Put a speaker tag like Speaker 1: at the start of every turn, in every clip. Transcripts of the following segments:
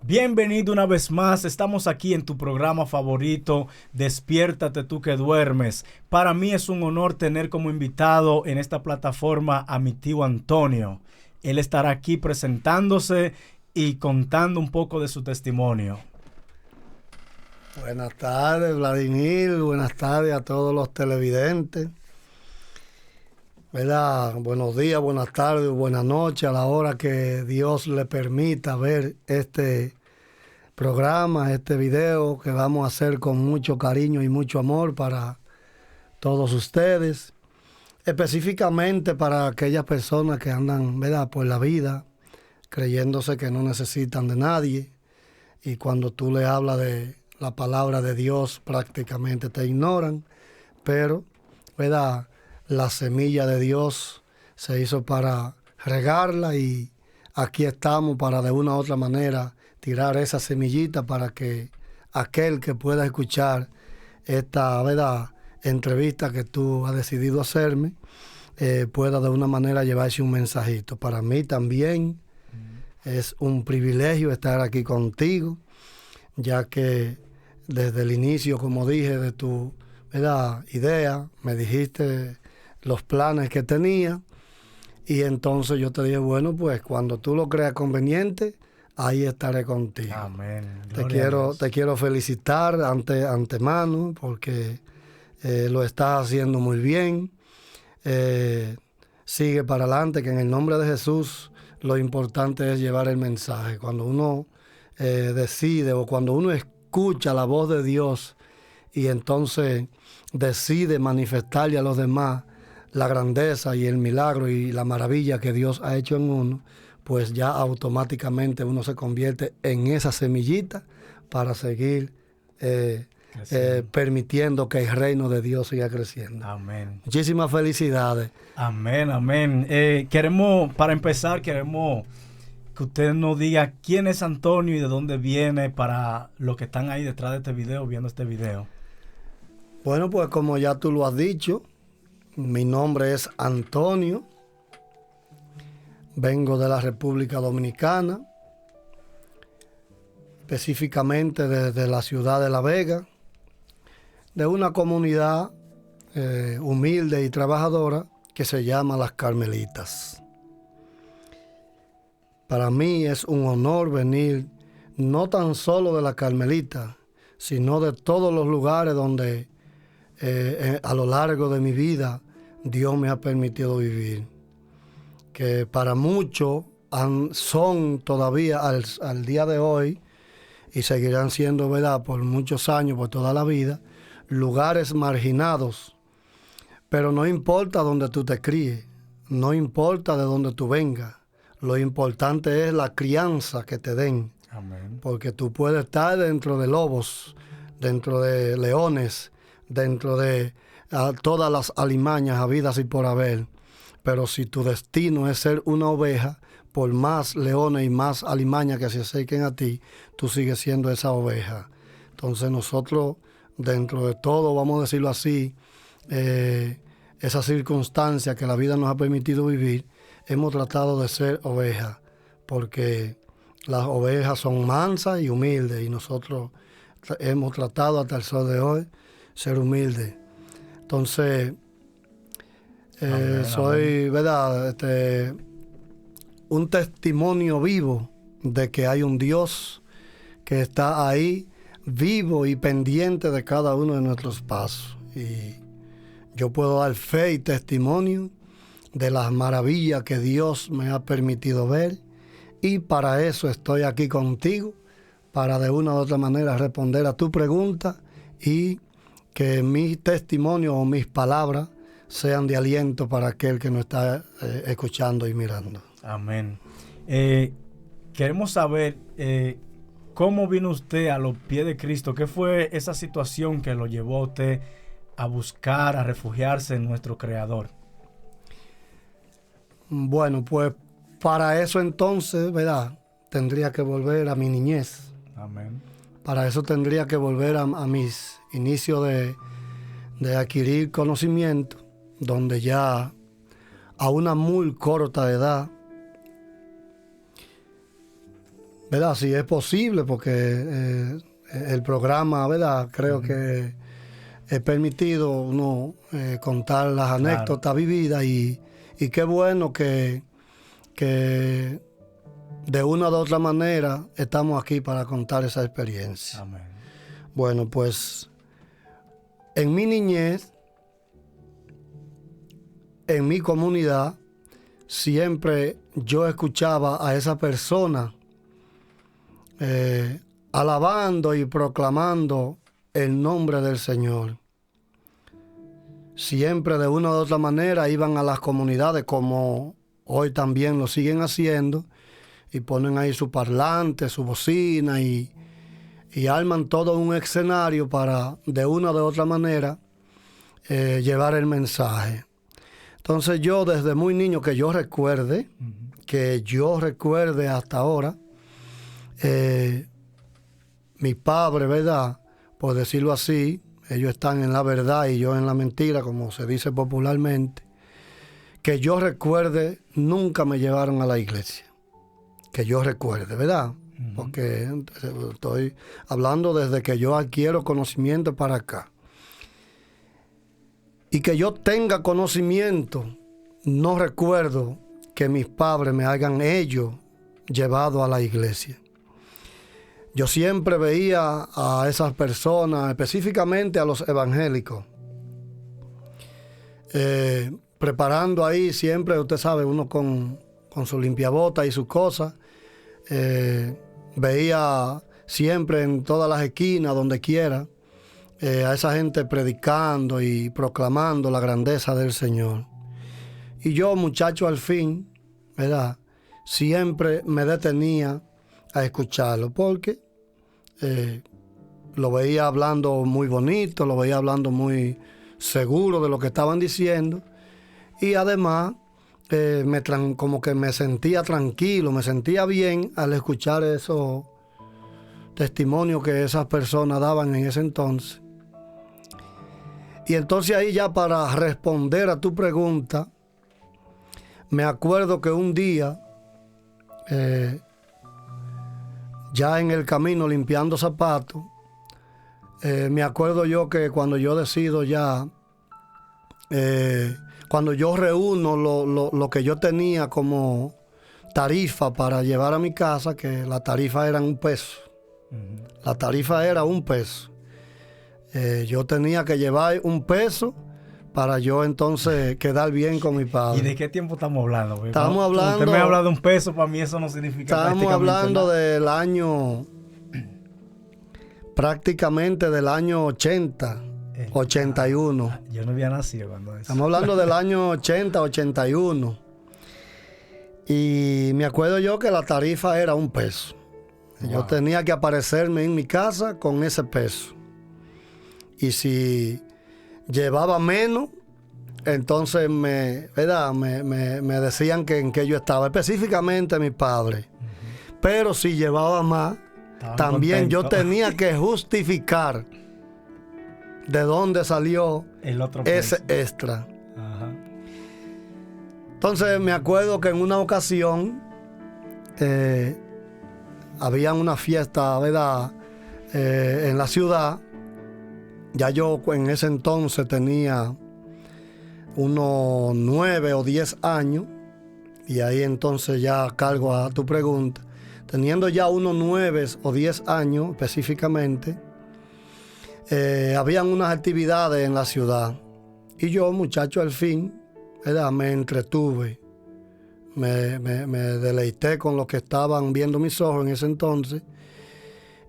Speaker 1: Bienvenido una vez más, estamos aquí en tu programa favorito, Despiértate tú que duermes. Para mí es un honor tener como invitado en esta plataforma a mi tío Antonio. Él estará aquí presentándose y contando un poco de su testimonio.
Speaker 2: Buenas tardes, Vladimir. Buenas tardes a todos los televidentes. ¿Verdad? Buenos días, buenas tardes, buenas noches a la hora que Dios le permita ver este programa, este video que vamos a hacer con mucho cariño y mucho amor para todos ustedes, específicamente para aquellas personas que andan, ¿verdad?, por la vida creyéndose que no necesitan de nadie, y cuando tú le hablas de la palabra de Dios prácticamente te ignoran, pero, ¿verdad?, la semilla de Dios se hizo para regarla, y aquí estamos para de una u otra manera tirar esa semillita para que aquel que pueda escuchar esta, ¿verdad?, entrevista que tú has decidido hacerme, pueda de una manera llevarse un mensajito. Para mí también es un privilegio estar aquí contigo, ya que desde el inicio, como dije, de tu, ¿verdad?, idea, me dijiste los planes que tenía, y entonces yo te dije, bueno, pues cuando tú lo creas conveniente, ahí estaré contigo.
Speaker 1: Amén.
Speaker 2: Te quiero felicitar antemano porque lo estás haciendo muy bien. Sigue para adelante, que en el nombre de Jesús lo importante es llevar el mensaje. Cuando uno decide, o cuando uno escucha la voz de Dios y entonces decide manifestarle a los demás la grandeza y el milagro y la maravilla que Dios ha hecho en uno, pues ya automáticamente uno se convierte en esa semillita para seguir permitiendo que el reino de Dios siga creciendo.
Speaker 1: Amén.
Speaker 2: Muchísimas felicidades.
Speaker 1: Amén, amén. Para empezar, queremos que usted nos diga quién es Antonio y de dónde viene para los que están ahí detrás de este video, viendo este video.
Speaker 2: Bueno, pues como ya tú lo has dicho, mi nombre es Antonio, vengo de la República Dominicana, específicamente desde la ciudad de La Vega, de una comunidad humilde y trabajadora que se llama Las Carmelitas. Para mí es un honor venir no tan solo de la Carmelita, sino de todos los lugares donde a lo largo de mi vida Dios me ha permitido vivir, que para muchos son todavía al día de hoy, y seguirán siendo, ¿verdad?, por muchos años, por toda la vida, lugares marginados. Pero no importa dónde tú te críes, no importa de dónde tú vengas, lo importante es la crianza que te den.
Speaker 1: Amén.
Speaker 2: Porque tú puedes estar dentro de lobos, dentro de leones, dentro de todas las alimañas habidas y por haber. Pero si tu destino es ser una oveja, por más leones y más alimañas que se acerquen a ti, tú sigues siendo esa oveja. Entonces nosotros, dentro de todo, vamos a decirlo así, esa circunstancia que la vida nos ha permitido vivir, hemos tratado de ser ovejas, porque las ovejas son mansas y humildes, y nosotros hemos tratado hasta el sol de hoy ser humildes. Entonces, soy, ¿verdad?, un testimonio vivo de que hay un Dios que está ahí, vivo y pendiente de cada uno de nuestros pasos. Y yo puedo dar fe y testimonio de las maravillas que Dios me ha permitido ver, y para eso estoy aquí contigo, para de una u otra manera responder a tu pregunta, y que mi testimonio o mis palabras sean de aliento para aquel que nos está escuchando y mirando.
Speaker 1: Amén. Queremos saber cómo vino usted a los pies de Cristo. ¿Qué fue esa situación que lo llevó a usted a buscar, a refugiarse en nuestro Creador?
Speaker 2: Bueno, pues para eso entonces, ¿verdad?, tendría que volver a mi niñez.
Speaker 1: Amén.
Speaker 2: Para eso tendría que volver a mis inicios de adquirir conocimiento, donde ya a una muy corta edad ¿verdad? Si es posible, porque el programa, ¿verdad? Creo que es permitido uno contar las anécdotas vividas y qué bueno que de una u otra manera estamos aquí para contar esa experiencia.
Speaker 1: Amén.
Speaker 2: Bueno, pues en mi niñez, en mi comunidad, siempre yo escuchaba a esa persona alabando y proclamando el nombre del Señor. Siempre de una u otra manera iban a las comunidades, como hoy también lo siguen haciendo, y ponen ahí su parlante, su bocina y arman todo un escenario para de una u otra manera llevar el mensaje. Entonces yo desde muy niño que yo recuerde hasta ahora, mi padre, ¿verdad? Por decirlo así, ellos están en la verdad y yo en la mentira, como se dice popularmente, que yo recuerde, nunca me llevaron a la iglesia. Que yo recuerde, ¿verdad? Porque estoy hablando desde que yo adquiero conocimiento para acá. Y que yo tenga conocimiento, no recuerdo que mis padres me hayan ellos llevado a la iglesia. Yo siempre veía a esas personas, específicamente a los evangélicos, preparando ahí siempre, usted sabe, uno con su limpiabota y sus cosas. Veía siempre en todas las esquinas, donde quiera, a esa gente predicando y proclamando la grandeza del Señor. Y yo, muchacho, al fin, ¿verdad? Siempre me detenía a escucharlo, porque lo veía hablando muy bonito, lo veía hablando muy seguro de lo que estaban diciendo, y además como que me sentía tranquilo, me sentía bien al escuchar esos testimonios que esas personas daban en ese entonces. Y entonces ahí ya para responder a tu pregunta, me acuerdo que un día, ya en el camino limpiando zapatos, me acuerdo yo que cuando yo decido ya, cuando yo reúno lo que yo tenía como tarifa para llevar a mi casa, que la tarifa era $1. La tarifa era $1. Yo tenía que llevar $1 para yo entonces quedar bien con mi padre.
Speaker 1: ¿Y de qué tiempo estamos hablando?
Speaker 2: Estamos hablando...
Speaker 1: Usted me habla de $1, para mí eso no significa
Speaker 2: Estamos hablando nada. Del año... prácticamente del año 80, 81.
Speaker 1: Yo no había nacido cuando eso.
Speaker 2: Estamos hablando del año 80, 81. Y me acuerdo yo que la tarifa era $1. Wow. Yo tenía que aparecerme en mi casa con ese peso. Y si llevaba menos, entonces me decían que en qué yo estaba, específicamente mi padre. Pero si llevaba más, también contento. Yo tenía que justificar de dónde salió
Speaker 1: el otro
Speaker 2: ese extra. Ajá. Entonces me acuerdo que en una ocasión había una fiesta, ¿verdad? En la ciudad. Ya yo en ese entonces tenía unos 9 o 10 años, y ahí entonces ya cargo a tu pregunta. Teniendo ya unos 9 o 10 años específicamente, habían unas actividades en la ciudad. Y yo, muchacho, al fin, ¿verdad? Me entretuve, me deleité con lo que estaban viendo mis ojos en ese entonces,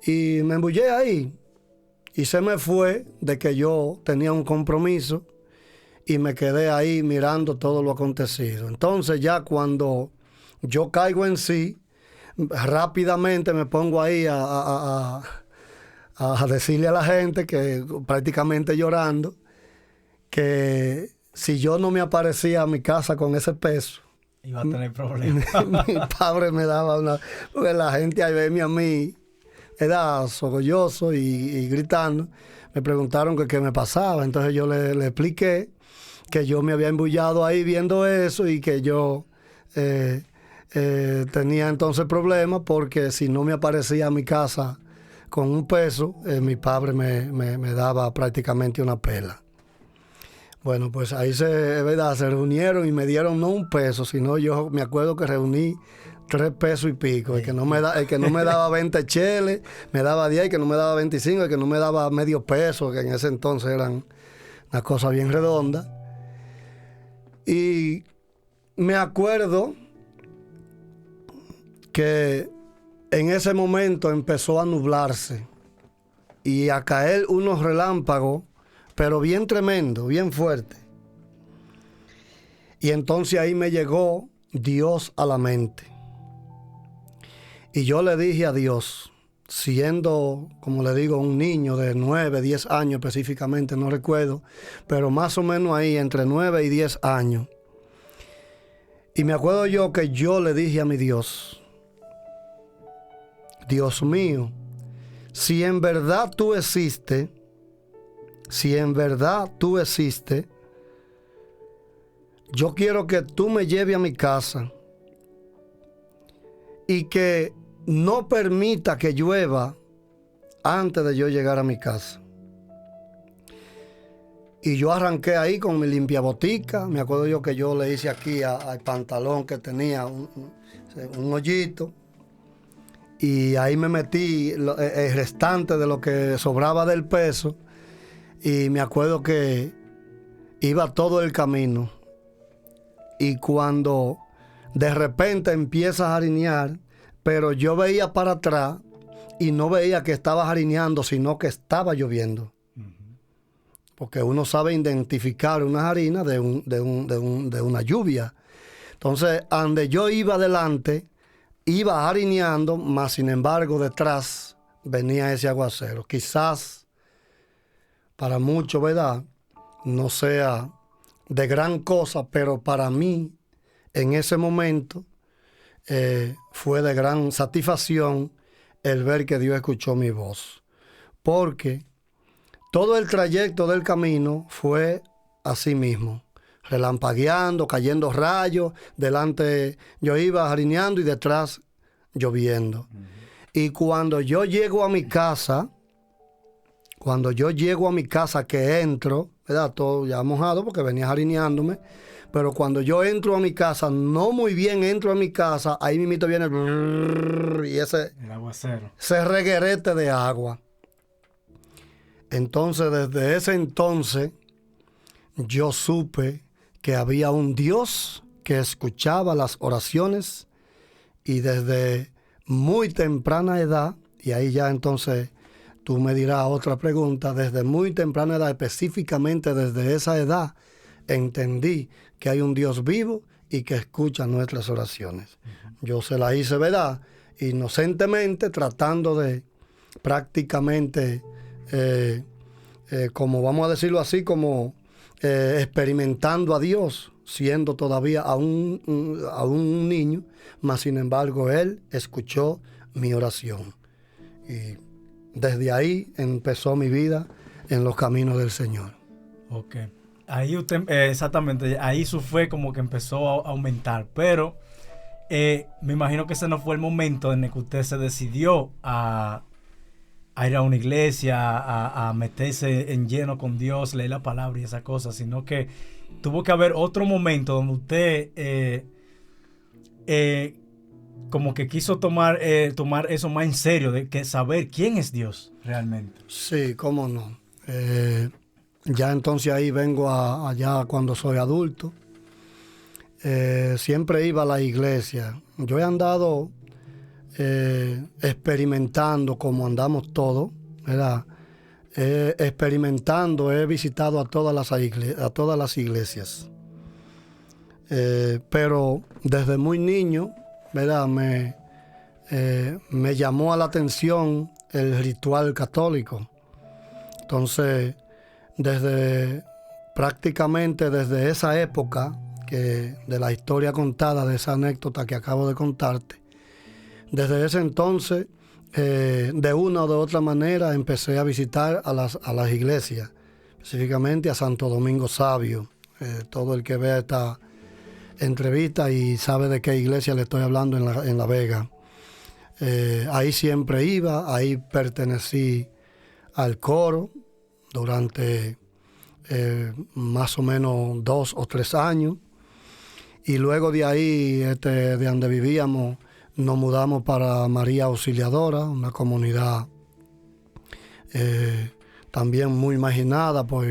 Speaker 2: y me embullé ahí. Y se me fue de que yo tenía un compromiso y me quedé ahí mirando todo lo acontecido. Entonces ya cuando yo caigo en sí, rápidamente me pongo ahí a decirle a la gente, que prácticamente llorando, que si yo no me aparecía a mi casa con ese peso,
Speaker 1: iba a tener problemas.
Speaker 2: Mi padre me daba una... Porque la gente al verme a mí, era sogolloso y gritando, me preguntaron que qué me pasaba. Entonces yo le expliqué que yo me había embullado ahí viendo eso y que yo tenía entonces problemas porque si no me aparecía a mi casa con un peso, mi padre me daba prácticamente una pela. Bueno, pues ahí se reunieron y me dieron no un peso, sino yo me acuerdo que reuní 3 pesos y pico. El que no me daba 20 cheles, me daba 10, el que no me daba 25, el que no me daba medio peso, que en ese entonces eran una cosa bien redonda. Y me acuerdo que en ese momento empezó a nublarse y a caer unos relámpagos, pero bien tremendo, bien fuerte. Y entonces ahí me llegó Dios a la mente. Y yo le dije a Dios, siendo, como le digo, un niño de 9, 10 años específicamente, no recuerdo, pero más o menos ahí, entre 9 y 10 años. Y me acuerdo yo que yo le dije a mi Dios, Dios mío, si en verdad tú existes, yo quiero que tú me lleves a mi casa y que no permita que llueva antes de yo llegar a mi casa. Y yo arranqué ahí con mi limpiabotica. Me acuerdo yo que yo le hice aquí al pantalón que tenía un hoyito. Y ahí me metí el restante de lo que sobraba del peso. Y me acuerdo que iba todo el camino. Y cuando de repente empieza a jarinear, pero yo veía para atrás y no veía que estaba jarineando, sino que estaba lloviendo. Porque uno sabe identificar una harina de una lluvia. Entonces, donde yo iba adelante, iba jarineando, mas sin embargo detrás venía ese aguacero. Quizás para muchos, ¿verdad?, no sea de gran cosa, pero para mí en ese momento fue de gran satisfacción el ver que Dios escuchó mi voz. Porque todo el trayecto del camino fue así mismo, relampagueando, cayendo rayos, delante yo iba jarineando y detrás lloviendo. Y cuando yo llego a mi casa, que entro, ¿verdad?, todo ya mojado porque venía jarineándome, pero cuando yo entro a mi casa, no muy bien entro a mi casa, ahí mismito viene y el
Speaker 1: aguacero,
Speaker 2: ese reguerete de agua. Entonces, desde ese entonces, yo supe que había un Dios que escuchaba las oraciones, y desde muy temprana edad, y ahí ya entonces tú me dirás otra pregunta, desde muy temprana edad, específicamente desde esa edad, entendí que hay un Dios vivo y que escucha nuestras oraciones. Yo se la hice, ¿verdad?, inocentemente, tratando de prácticamente, como vamos a decirlo así, como experimentando a Dios, siendo todavía aún un niño, mas sin embargo Él escuchó mi oración. Y desde ahí empezó mi vida en los caminos del Señor.
Speaker 1: Ok. Ahí usted, exactamente, ahí su fe como que empezó a aumentar, pero me imagino que ese no fue el momento en el que usted se decidió a ir a una iglesia, a meterse en lleno con Dios, leer la palabra y esas cosas, sino que tuvo que haber otro momento donde usted como que quiso tomar eso más en serio, de que saber quién es Dios realmente.
Speaker 2: Sí, cómo no. Ya entonces ahí vengo allá cuando soy adulto. Siempre iba a la iglesia. Yo he andado experimentando como andamos todos, ¿verdad? Experimentando, he visitado a todas las iglesias. Pero desde muy niño, ¿verdad?, me llamó a la atención el ritual católico. Entonces, prácticamente desde esa época, de la historia contada, de esa anécdota que acabo de contarte, desde ese entonces, de una o de otra manera, empecé a visitar a las iglesias, específicamente a Santo Domingo Sabio. Todo el que vea entrevistas y sabe de qué iglesia le estoy hablando en La Vega. Ahí siempre iba, ahí pertenecí al coro durante más o menos 2 o 3 años. Y luego de ahí, de donde vivíamos, nos mudamos para María Auxiliadora, una comunidad también muy marginada por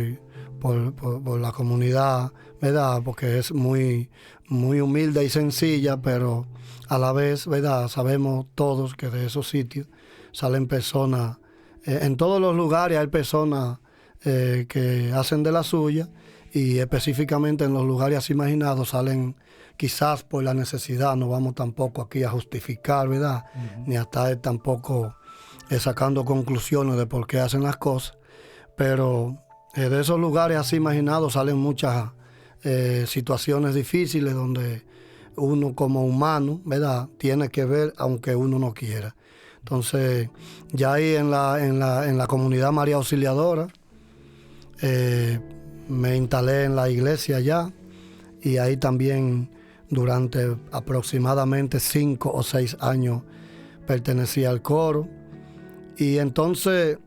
Speaker 2: la comunidad, ¿verdad? Porque es muy, muy humilde y sencilla, pero a la vez, ¿verdad? Sabemos todos que de esos sitios salen personas, en todos los lugares hay personas que hacen de la suya, y específicamente en los lugares así marginados salen quizás por la necesidad. No vamos tampoco aquí a justificar, ¿verdad? Ni a estar tampoco sacando conclusiones de por qué hacen las cosas, pero de esos lugares así marginados salen muchas situaciones difíciles donde uno como humano, ¿verdad?, tiene que ver aunque uno no quiera. Entonces, ya ahí en la comunidad María Auxiliadora, me instalé en la iglesia allá, y ahí también durante aproximadamente 5 o 6 años pertenecía al coro. Y entonces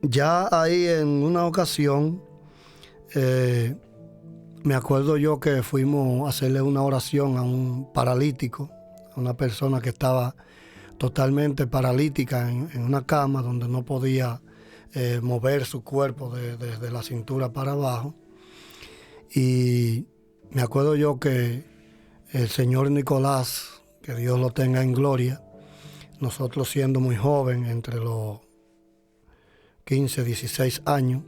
Speaker 2: ya ahí en una ocasión me acuerdo yo que fuimos a hacerle una oración a un paralítico, a una persona que estaba totalmente paralítica en una cama donde no podía mover su cuerpo desde la cintura para abajo. Y me acuerdo yo que el señor Nicolás, que Dios lo tenga en gloria, nosotros siendo muy jóvenes, entre los 15, 16 años,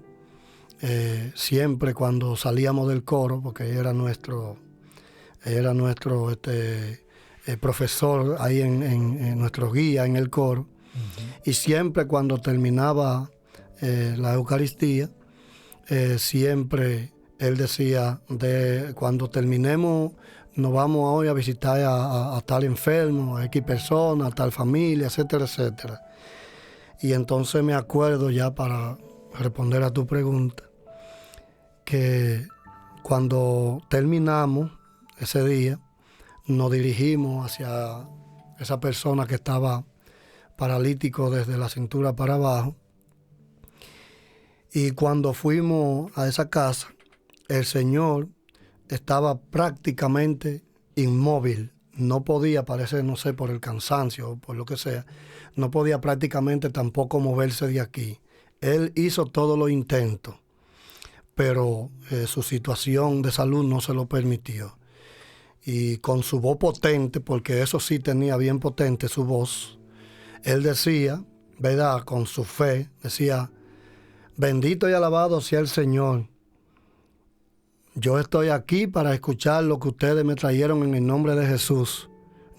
Speaker 2: siempre cuando salíamos del coro, porque él era nuestro profesor ahí en nuestro guía en el coro, y siempre cuando terminaba la Eucaristía, siempre él decía, cuando terminemos, nos vamos hoy a visitar a tal enfermo, a X persona, a tal familia, etcétera, etcétera. Y entonces me acuerdo, ya para responder a tu pregunta, que cuando terminamos ese día, nos dirigimos hacia esa persona que estaba paralítico desde la cintura para abajo. Y cuando fuimos a esa casa, el señor estaba prácticamente inmóvil. No podía, parece, no sé, por el cansancio o por lo que sea, no podía prácticamente tampoco moverse de aquí. Él hizo todos los intentos, pero su situación de salud no se lo permitió. Y con su voz potente, porque eso sí tenía bien potente su voz, él decía, ¿verdad?, con su fe, decía: bendito y alabado sea el Señor. Yo estoy aquí para escuchar lo que ustedes me trajeron en el nombre de Jesús.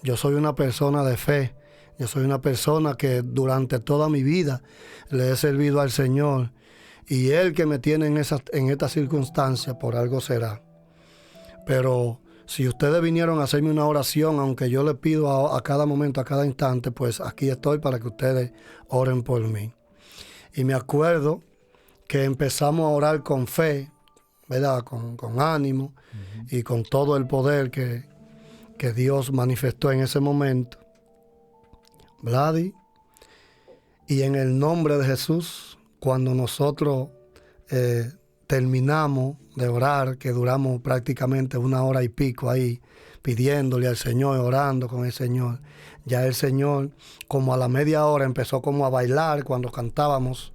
Speaker 2: Yo soy una persona de fe. Yo soy una persona que durante toda mi vida le he servido al Señor. Y Él que me tiene en esta circunstancia, por algo será. Pero si ustedes vinieron a hacerme una oración, aunque yo le pido a cada momento, a cada instante, pues aquí estoy para que ustedes oren por mí. Y me acuerdo que empezamos a orar con fe, ¿verdad?, con ánimo y con todo el poder que Dios manifestó en ese momento. Vladi, y en el nombre de Jesús, cuando nosotros terminamos de orar, que duramos prácticamente 1 hora y pico ahí, pidiéndole al Señor, orando con el Señor, ya el Señor, como a la media hora, empezó como a bailar cuando cantábamos,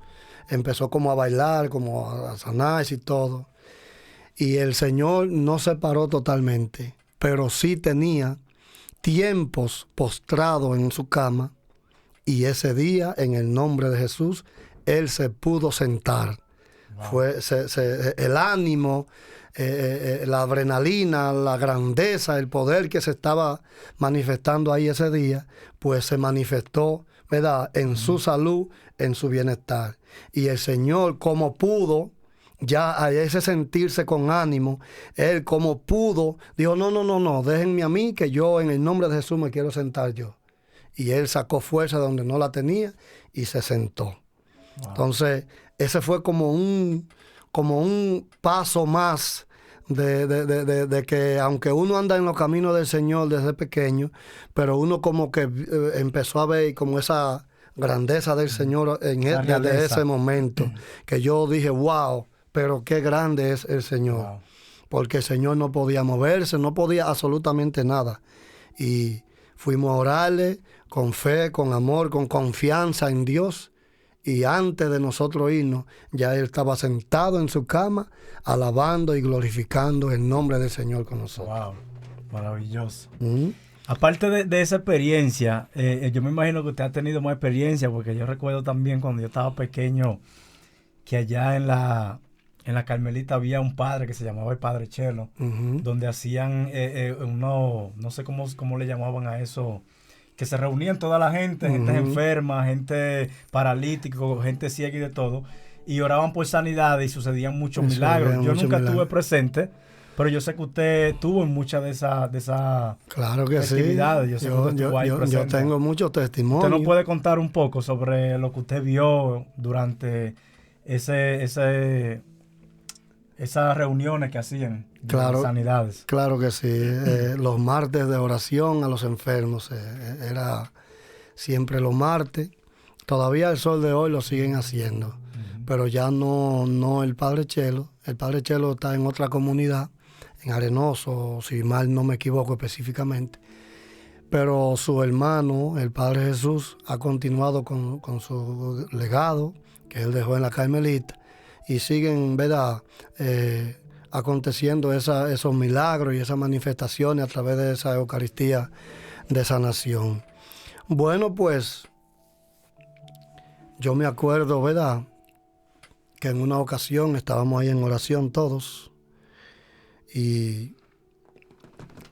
Speaker 2: empezó como a bailar, como a sanarse y todo. Y el Señor no se paró totalmente, pero sí tenía tiempos postrado en su cama, y ese día, en el nombre de Jesús, él se pudo sentar. Wow. El ánimo, la adrenalina, la grandeza, el poder que se estaba manifestando ahí ese día, pues se manifestó, ¿verdad?, en su salud, en su bienestar. Y el Señor, como pudo, ya a ese sentirse con ánimo, él como pudo, dijo, no, déjenme a mí, que yo en el nombre de Jesús me quiero sentar yo. Y él sacó fuerza donde no la tenía y se sentó. Wow. Entonces, ese fue como un paso más de que aunque uno anda en los caminos del Señor desde pequeño, pero uno como que empezó a ver como esa grandeza del Señor desde ese momento, que yo dije, wow, pero qué grande es el Señor. Wow. Porque el Señor no podía moverse, no podía absolutamente nada. Y fuimos a orarle con fe, con amor, con confianza en Dios. Y antes de nosotros irnos, ya Él estaba sentado en su cama, alabando y glorificando el nombre del Señor con nosotros.
Speaker 1: Wow, maravilloso. Aparte de esa experiencia, yo me imagino que usted ha tenido más experiencia, porque yo recuerdo también cuando yo estaba pequeño, que allá en la Carmelita había un padre que se llamaba el Padre Chelo, donde hacían no sé cómo le llamaban a eso, que se reunían toda la gente, gente enferma, gente paralítica, gente ciega y de todo, y oraban por sanidad y sucedían muchos milagros. Yo nunca estuve presente, pero yo sé que usted estuvo en muchas de esas
Speaker 2: claro que
Speaker 1: festividades.
Speaker 2: Sí.
Speaker 1: Yo
Speaker 2: tengo muchos testimonios.
Speaker 1: ¿Usted nos puede contar un poco sobre lo que usted vio durante esas reuniones que hacían de sanidades?
Speaker 2: Claro que sí. Los martes de oración a los enfermos. Era siempre los martes. Todavía el sol de hoy lo siguen haciendo. Pero ya no el Padre Chelo. El Padre Chelo está en otra comunidad, en Arenoso, si mal no me equivoco específicamente. Pero su hermano, el Padre Jesús, ha continuado con su legado que él dejó en la Carmelita. Y siguen, ¿verdad?, aconteciendo esos milagros y esas manifestaciones a través de esa Eucaristía de sanación. Bueno, pues yo me acuerdo, ¿verdad?, que en una ocasión estábamos ahí en oración todos y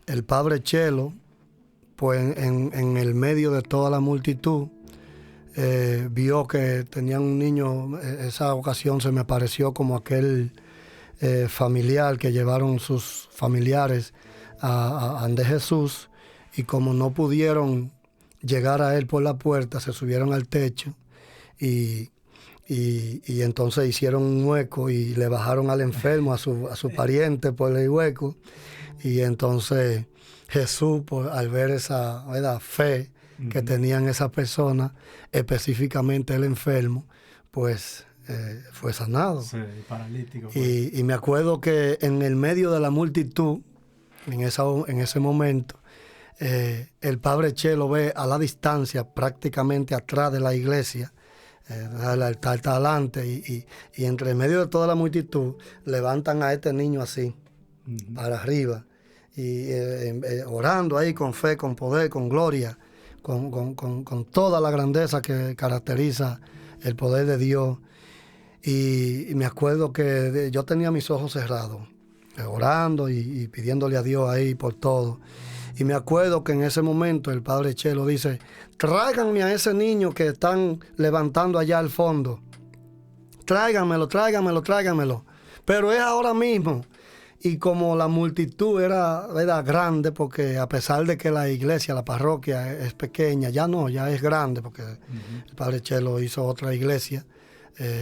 Speaker 2: el Padre Chelo, pues en el medio de toda la multitud, vio que tenían un niño. Esa ocasión se me pareció como aquel familiar que llevaron sus familiares ante Jesús, y como no pudieron llegar a él por la puerta, se subieron al techo y entonces hicieron un hueco y le bajaron al enfermo, a su pariente por el hueco. Y entonces Jesús, al ver esa, ¿verdad?, fe que tenían esas personas, específicamente el enfermo, pues fue sanado.
Speaker 1: Sí, paralítico.
Speaker 2: Y me acuerdo que en el medio de la multitud, en ese momento, el Padre Chelo ve a la distancia, prácticamente atrás de la iglesia, el altar está adelante, y entre medio de toda la multitud levantan a este niño así, para arriba, y orando ahí con fe, con poder, con gloria, con toda la grandeza que caracteriza el poder de Dios. Y me acuerdo que yo tenía mis ojos cerrados, orando y pidiéndole a Dios ahí por todo. Y me acuerdo que en ese momento el Padre Chelo dice: tráiganme a ese niño que están levantando allá al fondo. Tráiganmelo. Pero es ahora mismo. Y como la multitud era grande, porque a pesar de que la iglesia, la parroquia es pequeña, ya es grande, porque el Padre Chelo hizo otra iglesia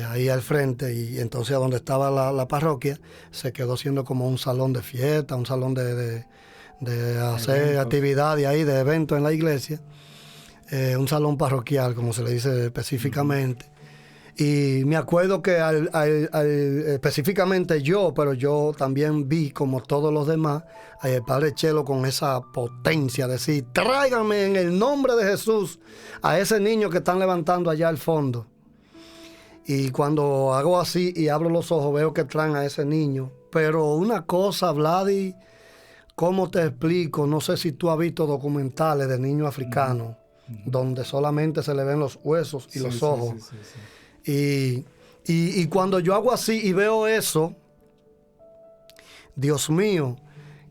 Speaker 2: ahí al frente, y entonces donde estaba la parroquia se quedó siendo como un salón de fiesta, un salón de hacer actividades ahí, de eventos en la iglesia, un salón parroquial, como se le dice específicamente. Y me acuerdo que específicamente pero yo también vi, como todos los demás, al Padre Chelo con esa potencia, decir: tráiganme en el nombre de Jesús a ese niño que están levantando allá al fondo. Y cuando hago así y abro los ojos, veo que traen a ese niño. Pero una cosa, Vladi, ¿cómo te explico? No sé si tú has visto documentales de niños africanos, donde solamente se le ven los huesos y los ojos. Sí. Y cuando yo hago así y veo eso, Dios mío,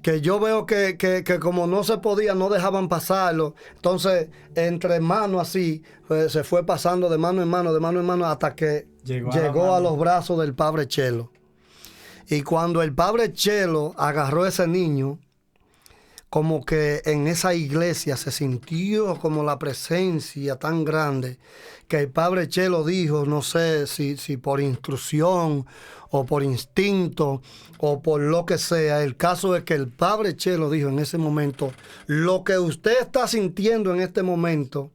Speaker 2: que yo veo que como no se podía, no dejaban pasarlo. Entonces, entre manos así, pues, se fue pasando de mano en mano, hasta que llegó a los brazos del Padre Chelo. Y cuando el Padre Chelo agarró a ese niño, como que en esa iglesia se sintió como la presencia tan grande, que el Padre Chelo dijo, no sé si por instrucción o por instinto o por lo que sea. El caso es que el Padre Chelo dijo en ese momento, lo que usted está sintiendo en este momento,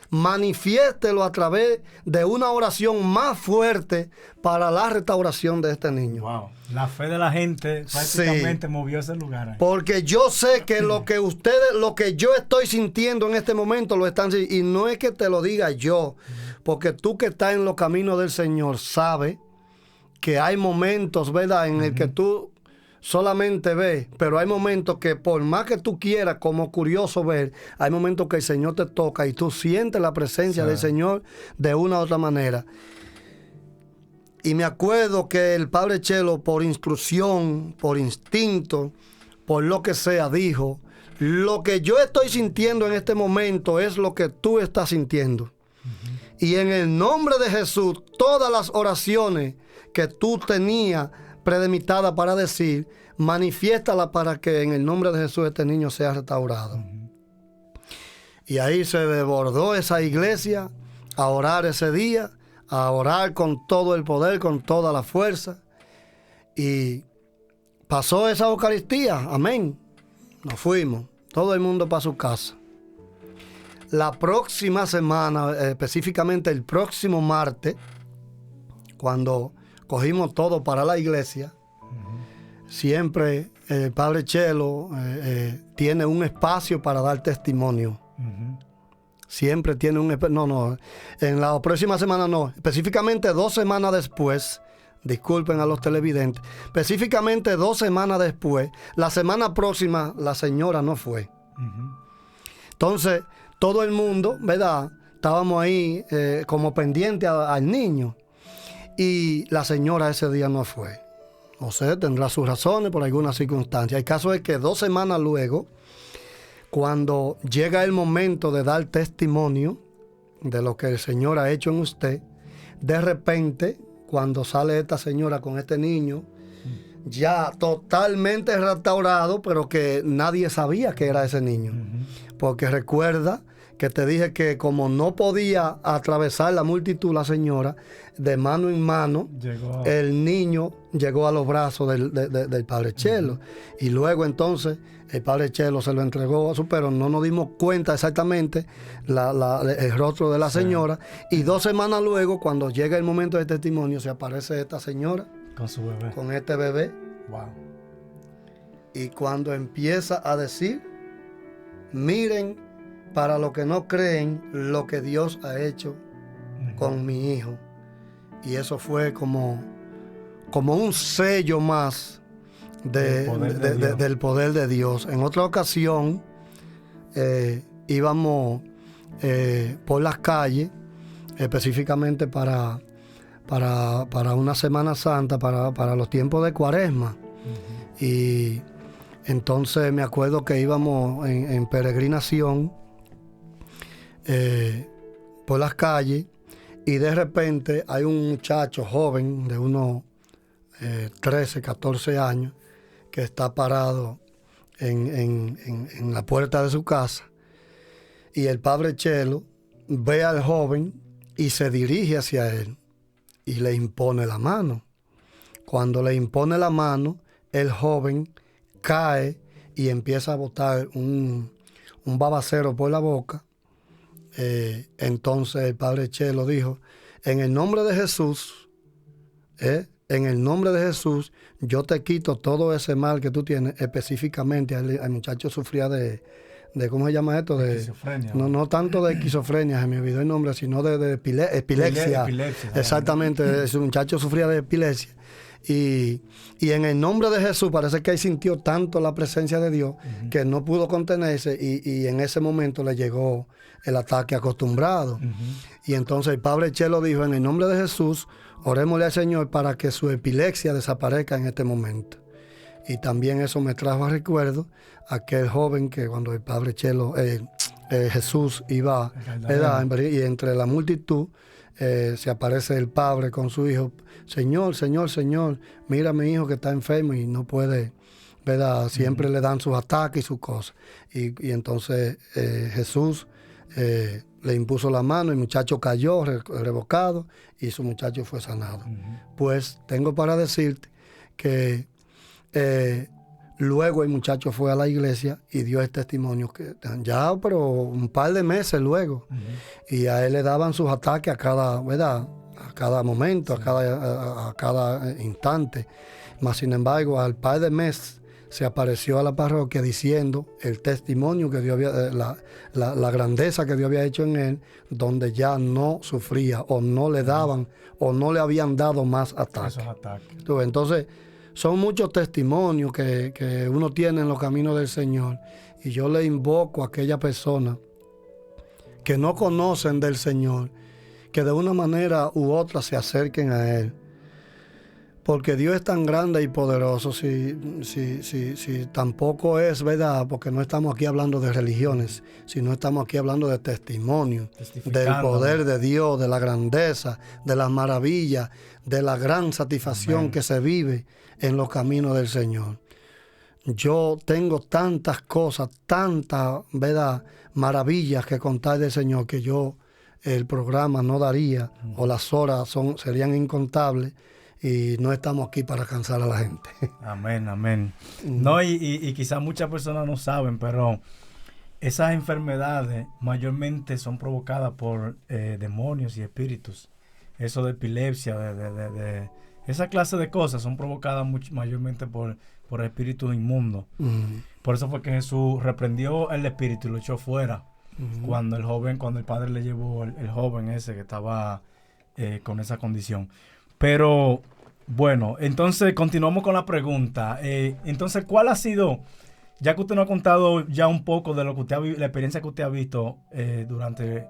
Speaker 2: manifiéstelo a través de una oración más fuerte para la restauración de este niño.
Speaker 1: Wow. La fe de la gente prácticamente movió ese lugar ahí.
Speaker 2: Porque yo sé que lo que yo estoy sintiendo en este momento lo están sintiendo. Y no es que te lo diga yo, porque tú que estás en los caminos del Señor sabes que hay momentos, ¿verdad?, en el que tú solamente ves, pero hay momentos que por más que tú quieras como curioso ver, hay momentos que el Señor te toca y tú sientes la presencia del Señor de una u otra manera. Y me acuerdo que el Padre Chelo, por instrucción, por instinto, por lo que sea, dijo, lo que yo estoy sintiendo en este momento es lo que tú estás sintiendo. Y en el nombre de Jesús, todas las oraciones que tú tenías predemitadas para decir, manifiéstala para que en el nombre de Jesús este niño sea restaurado. Y ahí se desbordó esa iglesia a orar ese día, a orar con todo el poder, con toda la fuerza. Y pasó esa Eucaristía, amén. Nos fuimos, todo el mundo para su casa. La próxima semana, específicamente el próximo martes, cuando cogimos todo para la iglesia, siempre el Padre Chelo tiene un espacio para dar testimonio. Siempre tiene un espacio. No, en la próxima semana no. Específicamente 2 semanas después, disculpen a los televidentes, específicamente 2 semanas después, la semana próxima la señora no fue. Entonces, todo el mundo, ¿verdad?, estábamos ahí como pendiente al niño. Y la señora ese día no fue. No sé, tendrá sus razones por alguna circunstancia. El caso es que 2 semanas luego, cuando llega el momento de dar testimonio de lo que el Señor ha hecho en usted, de repente, cuando sale esta señora con este niño, ya totalmente restaurado, pero que nadie sabía que era ese niño. Porque recuerda que te dije que como no podía atravesar la multitud la señora, de mano en mano, el niño llegó a los brazos del Padre Chelo. Y luego entonces el Padre Chelo se lo entregó a su, pero no nos dimos cuenta exactamente el rostro de la señora. Y 2 semanas luego, cuando llega el momento del testimonio, se aparece esta señora
Speaker 1: con su bebé,
Speaker 2: con este bebé.
Speaker 1: Wow.
Speaker 2: Y cuando empieza a decir, miren, para los que no creen, lo que Dios ha hecho con mi hijo. Y eso fue como un sello más del poder de Dios. En otra ocasión, íbamos por las calles, específicamente para una Semana Santa, para los tiempos de Cuaresma. Y entonces me acuerdo que íbamos en peregrinación por las calles, y de repente hay un muchacho joven de unos 13, 14 años que está parado en la puerta de su casa, y el Padre Chelo ve al joven y se dirige hacia él y le impone la mano. Cuando le impone la mano, el joven cae y empieza a botar un babacero por la boca. Entonces el Padre Chelo dijo, en el nombre de Jesús, en el nombre de Jesús, yo te quito todo ese mal que tú tienes. Específicamente el muchacho sufría de ¿cómo se llama esto? De esquizofrenia. No tanto de esquizofrenia, se me olvidó el nombre, sino de epilepsia. Exactamente, ese muchacho sufría de epilepsia. Y en el nombre de Jesús parece que él sintió tanto la presencia de Dios que no pudo contenerse, y en ese momento le llegó el ataque acostumbrado. Y entonces el Padre Chelo dijo, en el nombre de Jesús, orémosle al Señor para que su epilepsia desaparezca en este momento. Y también eso me trajo a recuerdo aquel joven que cuando el Padre Chelo, Jesús iba, y entre la multitud, se aparece el padre con su hijo. Señor, mira a mi hijo que está enfermo y no puede, ¿verdad? Siempre le dan sus ataques y sus cosas. Y entonces Jesús le impuso la mano, el muchacho cayó revocado y su muchacho fue sanado. Pues tengo para decirte que luego el muchacho fue a la iglesia y dio el testimonio que ya, pero un par de meses luego, y a él le daban sus ataques a cada, ¿verdad? A cada momento, a cada instante. Mas sin embargo, al par de meses se apareció a la parroquia diciendo el testimonio que Dios había, la grandeza que Dios había hecho en él, donde ya no sufría o no le daban o no le habían dado más ataques. Esos ataques. Entonces, son muchos testimonios que uno tiene en los caminos del Señor, y yo le invoco a aquella persona que no conocen del Señor, que de una manera u otra se acerquen a Él. Porque Dios es tan grande y poderoso, si tampoco es verdad, porque no estamos aquí hablando de religiones, sino estamos aquí hablando de testimonio, del poder de Dios, de la grandeza, de las maravillas, de la gran satisfacción que se vive en los caminos del Señor. Yo tengo tantas cosas, tantas, ¿verdad?, maravillas que contar del Señor, que el programa no daría, o las horas serían incontables. Y no estamos aquí para cansar a la gente.
Speaker 1: Amén, amén. No, y quizás muchas personas no saben, pero esas enfermedades mayormente son provocadas por demonios y espíritus. Eso de epilepsia, de esa clase de cosas son provocadas mayormente por espíritus inmundos. Por eso fue que Jesús reprendió el espíritu y lo echó fuera. Cuando el padre le llevó el joven ese que estaba con esa condición. Pero bueno, entonces continuamos con la pregunta. Entonces, ¿cuál ha sido, ya que usted nos ha contado ya un poco de lo que usted la experiencia que usted ha visto durante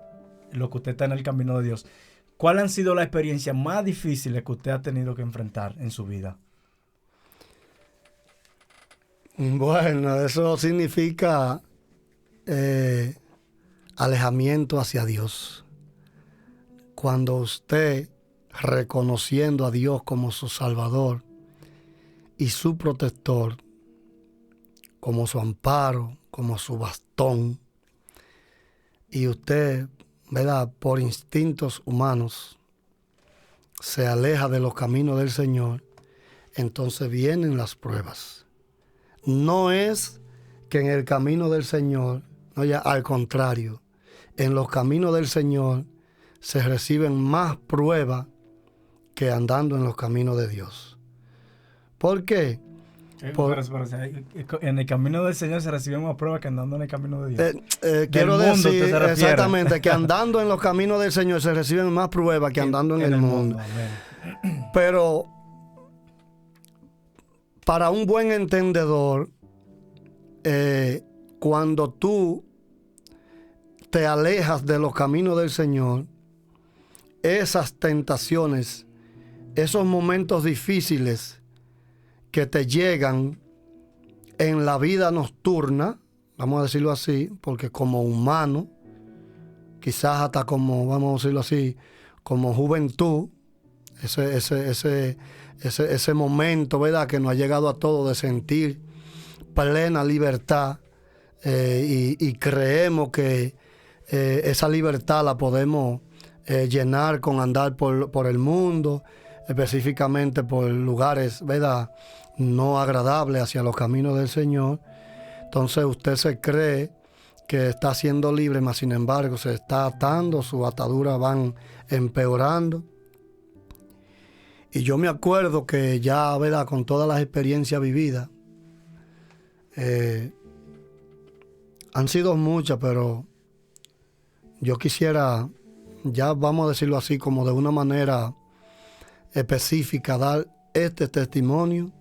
Speaker 1: lo que usted está en el camino de Dios, ¿cuáles han sido las experiencias más difíciles que usted ha tenido que enfrentar en su vida?
Speaker 2: Bueno, eso significa alejamiento hacia Dios. Cuando usted, reconociendo a Dios como su Salvador y su protector, como su amparo, como su bastón, y usted, ¿verdad?, por instintos humanos se aleja de los caminos del Señor, entonces vienen las pruebas. No es que en el camino del Señor, no, ya al contrario, en los caminos del Señor se reciben más pruebas que andando en los caminos de Dios. ¿Por qué?
Speaker 1: En el camino del Señor se reciben más pruebas que andando en el camino de Dios.
Speaker 2: Quiero decir exactamente que andando en los caminos del Señor se reciben más pruebas que andando en el mundo. Pero para un buen entendedor, cuando tú te alejas de los caminos del Señor, esas tentaciones, esos momentos difíciles que te llegan en la vida nocturna, vamos a decirlo así, porque como humano, quizás hasta como, vamos a decirlo así, como juventud, ese momento, ¿verdad?, que nos ha llegado a todos de sentir plena libertad, y creemos que esa libertad la podemos llenar con andar por el mundo, específicamente por lugares, ¿verdad?, no agradables hacia los caminos del Señor. Entonces usted se cree que está siendo libre, mas sin embargo se está atando, sus ataduras van empeorando. Y yo me acuerdo que ya, ¿verdad?, con todas las experiencias vividas, han sido muchas, pero yo quisiera, ya vamos a decirlo así, como de una manera específica, dar este testimonio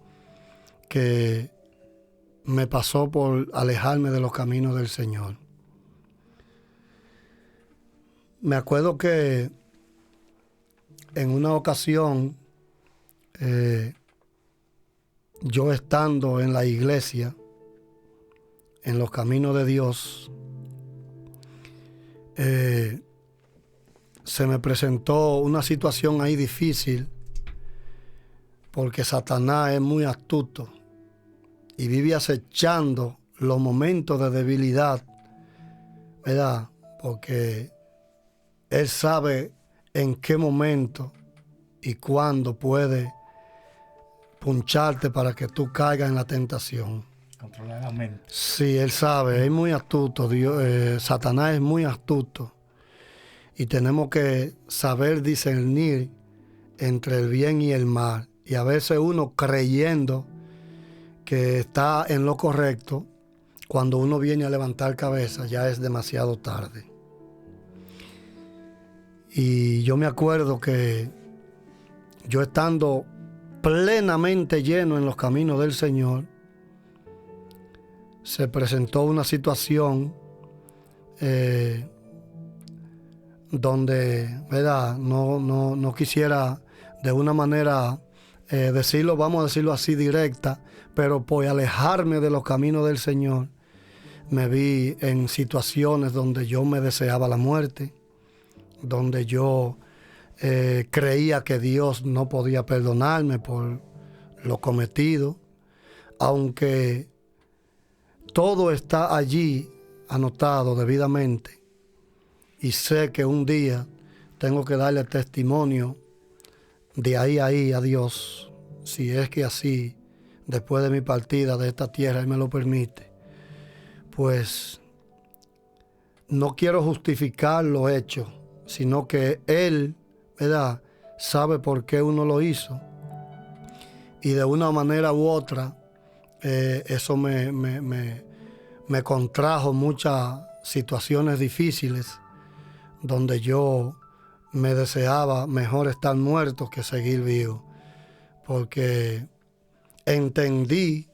Speaker 2: que me pasó por alejarme de los caminos del Señor. Me acuerdo que en una ocasión, yo estando en la iglesia, en los caminos de Dios, se me presentó una situación ahí difícil, porque Satanás es muy astuto y vive acechando los momentos de debilidad, ¿verdad? Porque Él sabe en qué momento y cuándo puede puncharte para que tú caigas en la tentación.
Speaker 1: Controlar la mente.
Speaker 2: Sí, Él sabe, es muy astuto. Satanás es muy astuto. Y tenemos que saber discernir entre el bien y el mal. Y a veces uno creyendo que está en lo correcto, cuando uno viene a levantar cabeza ya es demasiado tarde. Y yo me acuerdo que yo estando plenamente lleno en los caminos del Señor, se presentó una situación donde, ¿verdad? No quisiera de una manera decirlo, vamos a decirlo así directa, pero por alejarme de los caminos del Señor, me vi en situaciones donde yo me deseaba la muerte, donde yo creía que Dios no podía perdonarme por lo cometido, aunque todo está allí anotado debidamente y sé que un día tengo que darle testimonio de ahí a Dios, si es que así, después de mi partida de esta tierra, Él me lo permite. Pues no quiero justificar lo hecho, sino que Él, ¿verdad?, sabe por qué uno lo hizo. Y de una manera u otra, eso me contrajo muchas situaciones difíciles donde yo me deseaba mejor estar muerto que seguir vivo, porque entendí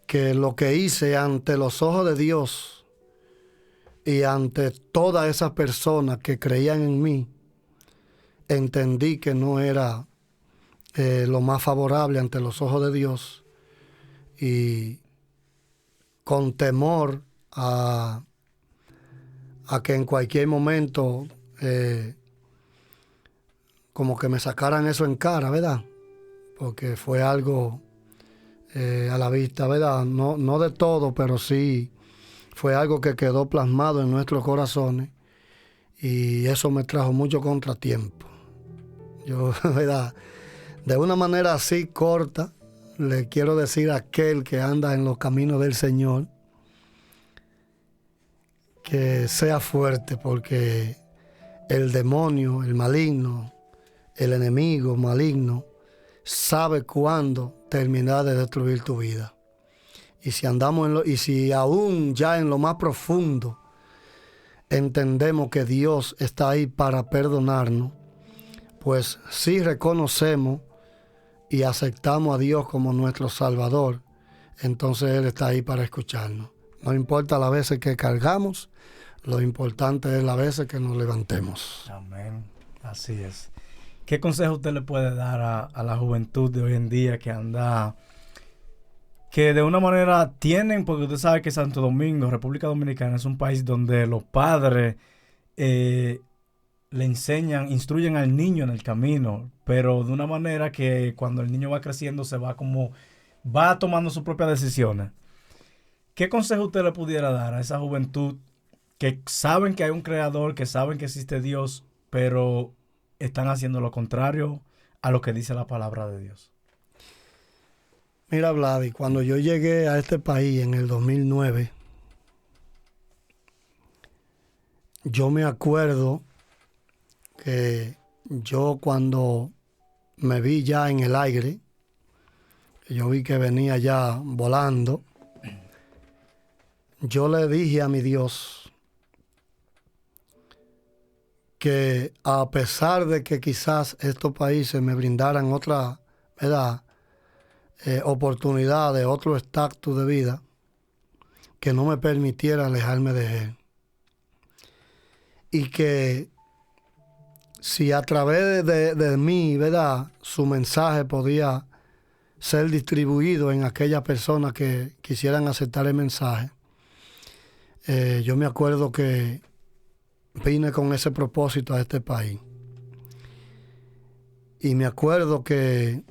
Speaker 2: que lo que hice ante los ojos de Dios y ante todas esas personas que creían en mí, entendí que no era lo más favorable ante los ojos de Dios, y con temor a que en cualquier momento como que me sacaran eso en cara, ¿verdad? Porque fue algo a la vista, ¿verdad? No de todo, pero sí fue algo que quedó plasmado en nuestros corazones, y eso me trajo mucho contratiempo. Yo, ¿verdad?, de una manera así corta, le quiero decir a aquel que anda en los caminos del Señor que sea fuerte, porque el demonio, el maligno, el enemigo maligno, sabe cuándo terminar de destruir tu vida. Y si andamos y si aún ya en lo más profundo entendemos que Dios está ahí para perdonarnos, pues si reconocemos y aceptamos a Dios como nuestro Salvador, entonces Él está ahí para escucharnos. No importa las veces que cargamos, lo importante es las veces que nos levantemos.
Speaker 1: Amén. Así es. ¿Qué consejo usted le puede dar a la juventud de hoy en día que anda, que de una manera tienen, porque usted sabe que Santo Domingo, República Dominicana, es un país donde los padres le enseñan, instruyen al niño en el camino, pero de una manera que cuando el niño va creciendo va tomando sus propias decisiones? ¿Qué consejo usted le pudiera dar a esa juventud que saben que hay un creador, que saben que existe Dios, pero están haciendo lo contrario a lo que dice la palabra de Dios?
Speaker 2: Mira, Vladi, cuando yo llegué a este país en el 2009, yo me acuerdo que yo cuando me vi ya en el aire, yo vi que venía ya volando, yo le dije a mi Dios que a pesar de que quizás estos países me brindaran otra, ¿verdad?, oportunidades, otro estatus de vida, que no me permitiera alejarme de Él. Y que si a través de mí, ¿verdad?, su mensaje podía ser distribuido en aquellas personas que quisieran aceptar el mensaje. Yo me acuerdo que vine con ese propósito a este país. Y me acuerdo que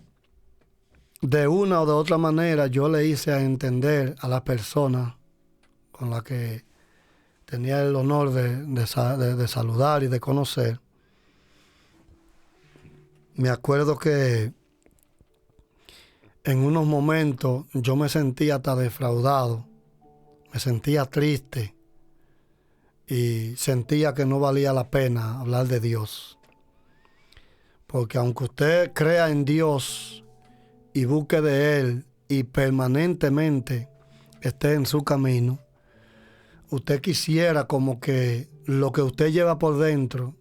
Speaker 2: de una o de otra manera yo le hice a entender a las personas con las que tenía el honor de saludar y de conocer. Me acuerdo que en unos momentos yo me sentía hasta defraudado, me sentía triste y sentía que no valía la pena hablar de Dios. Porque aunque usted crea en Dios y busque de Él y permanentemente esté en su camino, usted quisiera como que lo que usted lleva por dentro,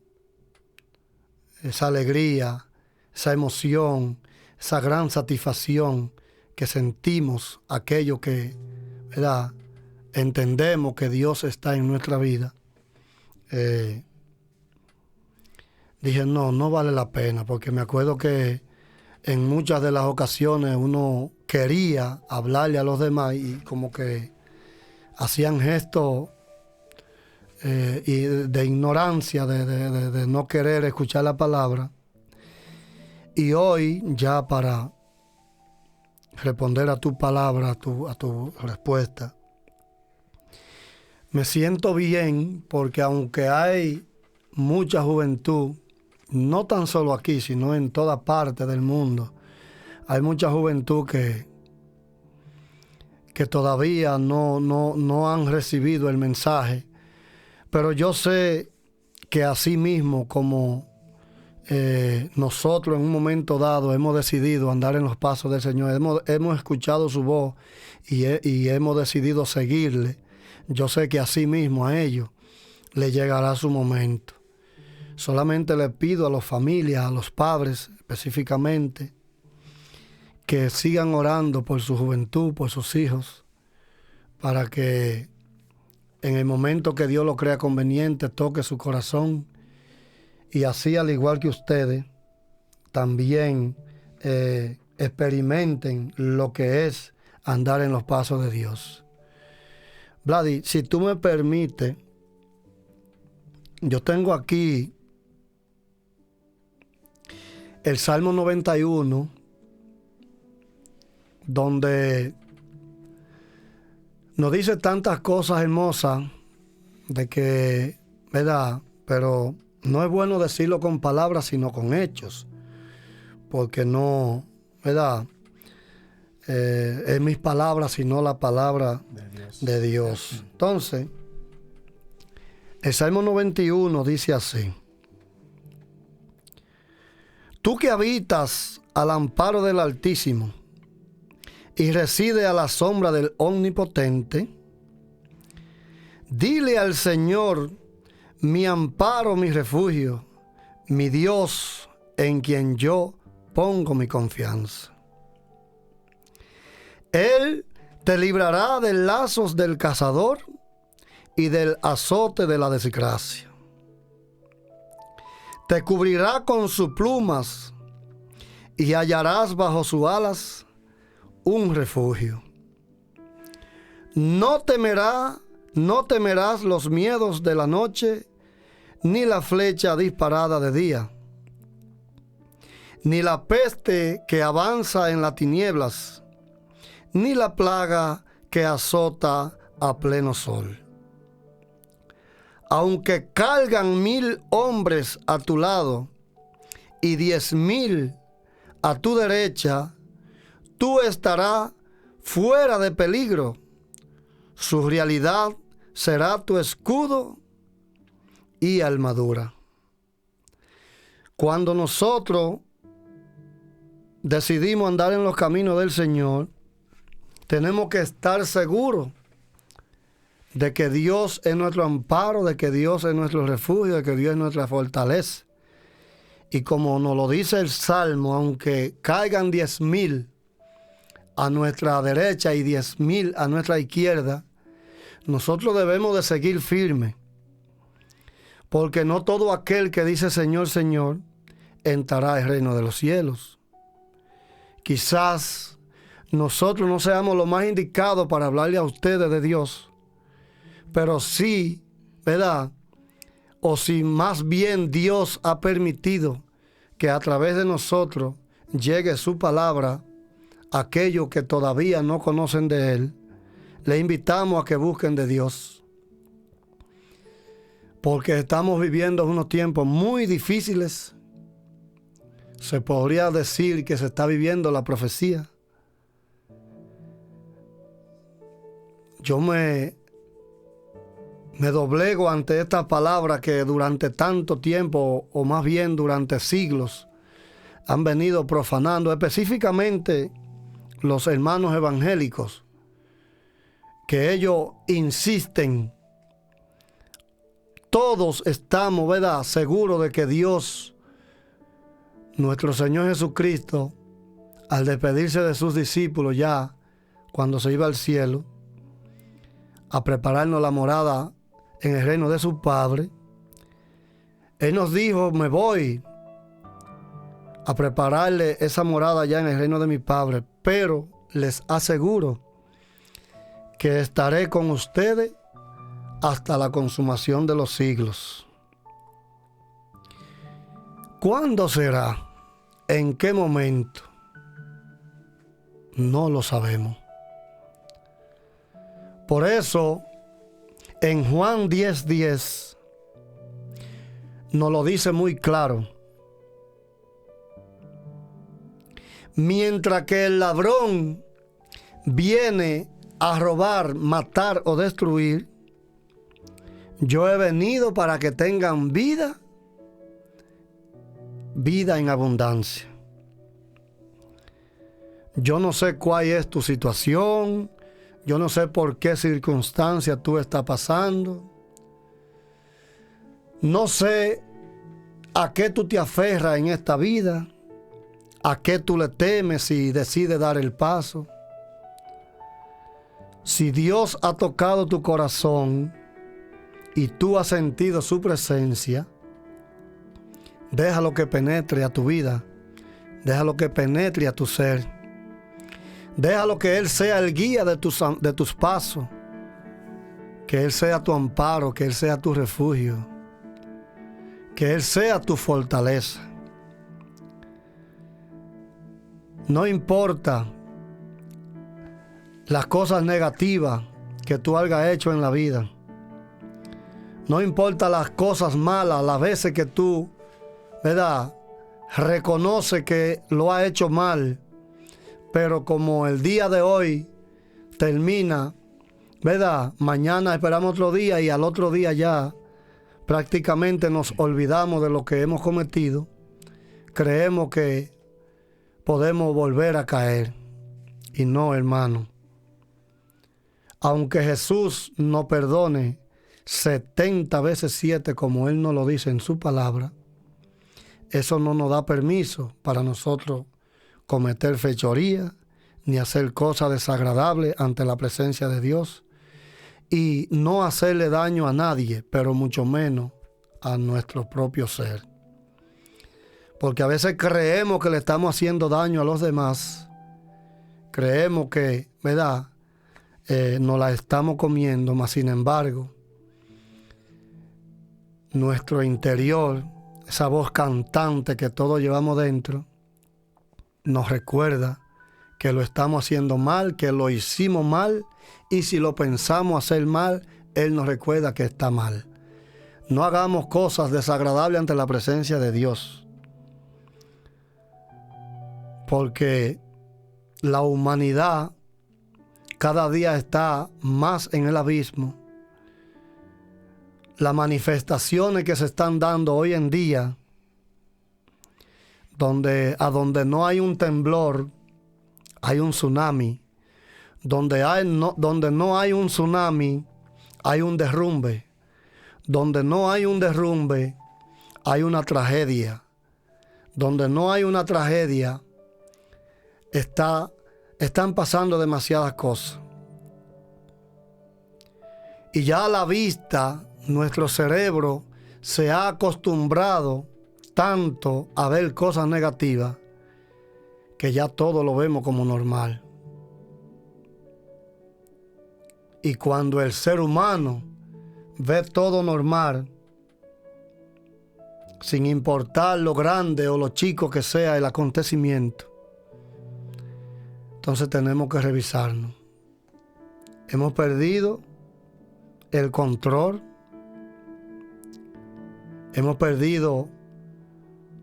Speaker 2: esa alegría, esa emoción, esa gran satisfacción que sentimos, aquello que, ¿verdad?, entendemos que Dios está en nuestra vida, dije, no vale la pena, porque me acuerdo que en muchas de las ocasiones uno quería hablarle a los demás y como que hacían gestos y de ignorancia, de no querer escuchar la palabra. Y hoy, ya para responder a tu palabra, a tu respuesta, me siento bien porque aunque hay mucha juventud, no tan solo aquí, sino en toda parte del mundo, hay mucha juventud que todavía no han recibido el mensaje. Pero yo sé que así mismo como nosotros en un momento dado hemos decidido andar en los pasos del Señor, hemos escuchado su voz y hemos decidido seguirle, yo sé que así mismo a ellos les llegará su momento. Solamente le pido a las familias, a los padres específicamente, que sigan orando por su juventud, por sus hijos, para que en el momento que Dios lo crea conveniente toque su corazón y así, al igual que ustedes, también experimenten lo que es andar en los pasos de Dios. Vladi, si tú me permites, yo tengo aquí el Salmo 91, donde nos dice tantas cosas hermosas de que, ¿verdad? Pero no es bueno decirlo con palabras, sino con hechos, porque no, ¿verdad? Es mis palabras, sino la palabra de Dios. Entonces, el Salmo 91 dice así: Tú que habitas al amparo del Altísimo y reside a la sombra del Omnipotente, dile al Señor, mi amparo, mi refugio, mi Dios, en quien yo pongo mi confianza. Él te librará de lazos del cazador y del azote de la desgracia. Te cubrirá con sus plumas y hallarás bajo sus alas un refugio. No temerás los miedos de la noche, ni la flecha disparada de día, ni la peste que avanza en las tinieblas, ni la plaga que azota a pleno sol. Aunque caigan 1000 hombres a tu lado y 10,000 a tu derecha, tú estarás fuera de peligro. Su realidad será tu escudo y armadura. Cuando nosotros decidimos andar en los caminos del Señor, tenemos que estar seguros de que Dios es nuestro amparo, de que Dios es nuestro refugio, de que Dios es nuestra fortaleza. Y como nos lo dice el Salmo, aunque caigan 10,000 a nuestra derecha y 10,000 a nuestra izquierda, nosotros debemos de seguir firmes, porque no todo aquel que dice Señor, Señor, entrará al reino de los cielos. Quizás nosotros no seamos los más indicados para hablarle a ustedes de Dios, pero sí, ¿verdad? O si más bien Dios ha permitido que a través de nosotros llegue su palabra a aquellos que todavía no conocen de Él, le invitamos a que busquen de Dios. porque estamos viviendo unos tiempos muy difíciles. Se podría decir que se está viviendo la profecía. Yo me doblego ante estas palabras que durante tanto tiempo, o más bien durante siglos, han venido profanando, específicamente los hermanos evangélicos, que ellos insisten. Todos estamos, ¿verdad?, seguros de que Dios, nuestro Señor Jesucristo, al despedirse de sus discípulos ya cuando se iba al cielo, a prepararnos la morada en el reino de su Padre, Él nos dijo: me voy a prepararle esa morada ya en el reino de mi Padre, pero les aseguro que estaré con ustedes hasta la consumación de los siglos. ¿Cuándo será? ¿En qué momento? No lo sabemos. Por eso, en Juan 10:10 nos lo dice muy claro. Mientras que el ladrón viene a robar, matar o destruir, yo he venido para que tengan vida, vida en abundancia. Yo no sé cuál es tu situación, yo no sé por qué circunstancia tú estás pasando, no sé a qué tú te aferras en esta vida, a qué tú le temes y decides dar el paso. Si Dios ha tocado tu corazón y tú has sentido su presencia, déjalo que penetre a tu vida, déjalo que penetre a tu ser. Déjalo que Él sea el guía de tus pasos, que Él sea tu amparo, que Él sea tu refugio, que Él sea tu fortaleza. No importa las cosas negativas que tú hayas hecho en la vida. No importa las cosas malas, las veces que tú, ¿verdad?, reconoce que lo ha hecho mal. Pero como el día de hoy termina, ¿verdad?, mañana esperamos otro día y al otro día ya prácticamente nos olvidamos de lo que hemos cometido. Creemos que podemos volver a caer. Y no, hermano. Aunque Jesús nos perdone 70 veces 7, como Él nos lo dice en su palabra, eso no nos da permiso para nosotros cometer fechoría, ni hacer cosas desagradables ante la presencia de Dios, y no hacerle daño a nadie, pero mucho menos a nuestro propio ser. Porque a veces creemos que le estamos haciendo daño a los demás, creemos que, ¿verdad?, nos la estamos comiendo, mas sin embargo, nuestro interior, esa voz cantante que todos llevamos dentro, nos recuerda que lo estamos haciendo mal, que lo hicimos mal, y si lo pensamos hacer mal, Él nos recuerda que está mal. No hagamos cosas desagradables ante la presencia de Dios, porque la humanidad cada día está más en el abismo. Las manifestaciones que se están dando hoy en día, donde no hay un temblor, hay un tsunami. Donde no hay un tsunami, hay un derrumbe. Donde no hay un derrumbe, hay una tragedia. Donde no hay una tragedia, están pasando demasiadas cosas. Y ya a la vista, nuestro cerebro se ha acostumbrado tanto a ver cosas negativas que ya todo lo vemos como normal. Y cuando el ser humano ve todo normal, sin importar lo grande o lo chico que sea el acontecimiento, entonces tenemos que revisarnos. Hemos perdido el control, Hemos perdido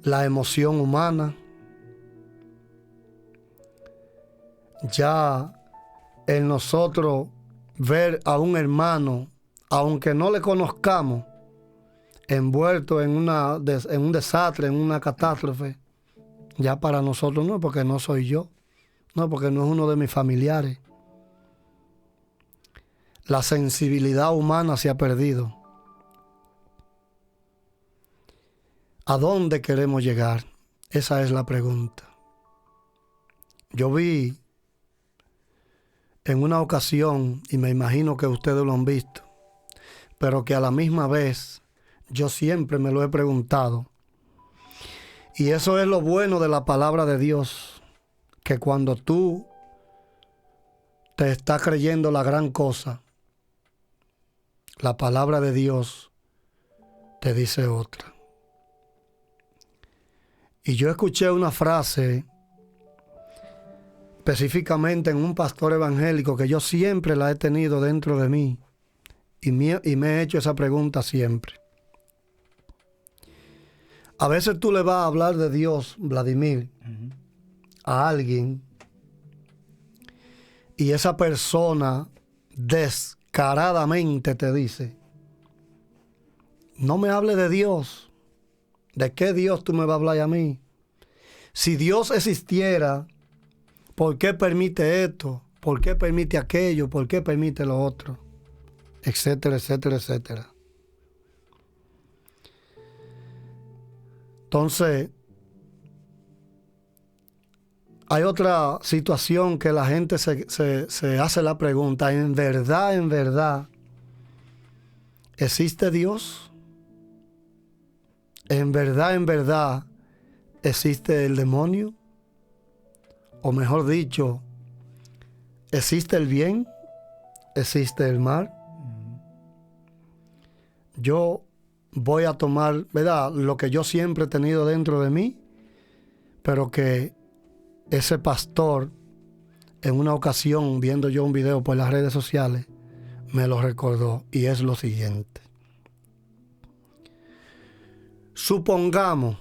Speaker 2: la emoción humana. Ya en nosotros ver a un hermano, aunque no le conozcamos, envuelto en un desastre, en una catástrofe, ya para nosotros no, porque no soy yo, no, porque no es uno de mis familiares. La sensibilidad humana se ha perdido. ¿A dónde queremos llegar? Esa es la pregunta. Yo vi en una ocasión, y me imagino que ustedes lo han visto, pero que a la misma vez yo siempre me lo he preguntado. Y eso es lo bueno de la palabra de Dios, que cuando tú te estás creyendo la gran cosa, la palabra de Dios te dice otra. Y yo escuché una frase específicamente en un pastor evangélico que yo siempre la he tenido dentro de mí y me he hecho esa pregunta siempre. A veces tú le vas a hablar de Dios, Vladimir, a alguien, y esa persona descaradamente te dice: no me hable de Dios. ¿De qué Dios tú me vas a hablar a mí? Si Dios existiera, ¿por qué permite esto? ¿Por qué permite aquello? ¿Por qué permite lo otro? Etcétera, etcétera, etcétera. Entonces, hay otra situación que la gente se hace la pregunta: en verdad, ¿existe Dios? ¿En verdad, existe el demonio? O mejor dicho, ¿existe el bien? ¿Existe el mal? Yo voy a tomar, ¿verdad?, lo que yo siempre he tenido dentro de mí, pero que ese pastor, en una ocasión, viendo yo un video por las redes sociales, me lo recordó, y es lo siguiente. Supongamos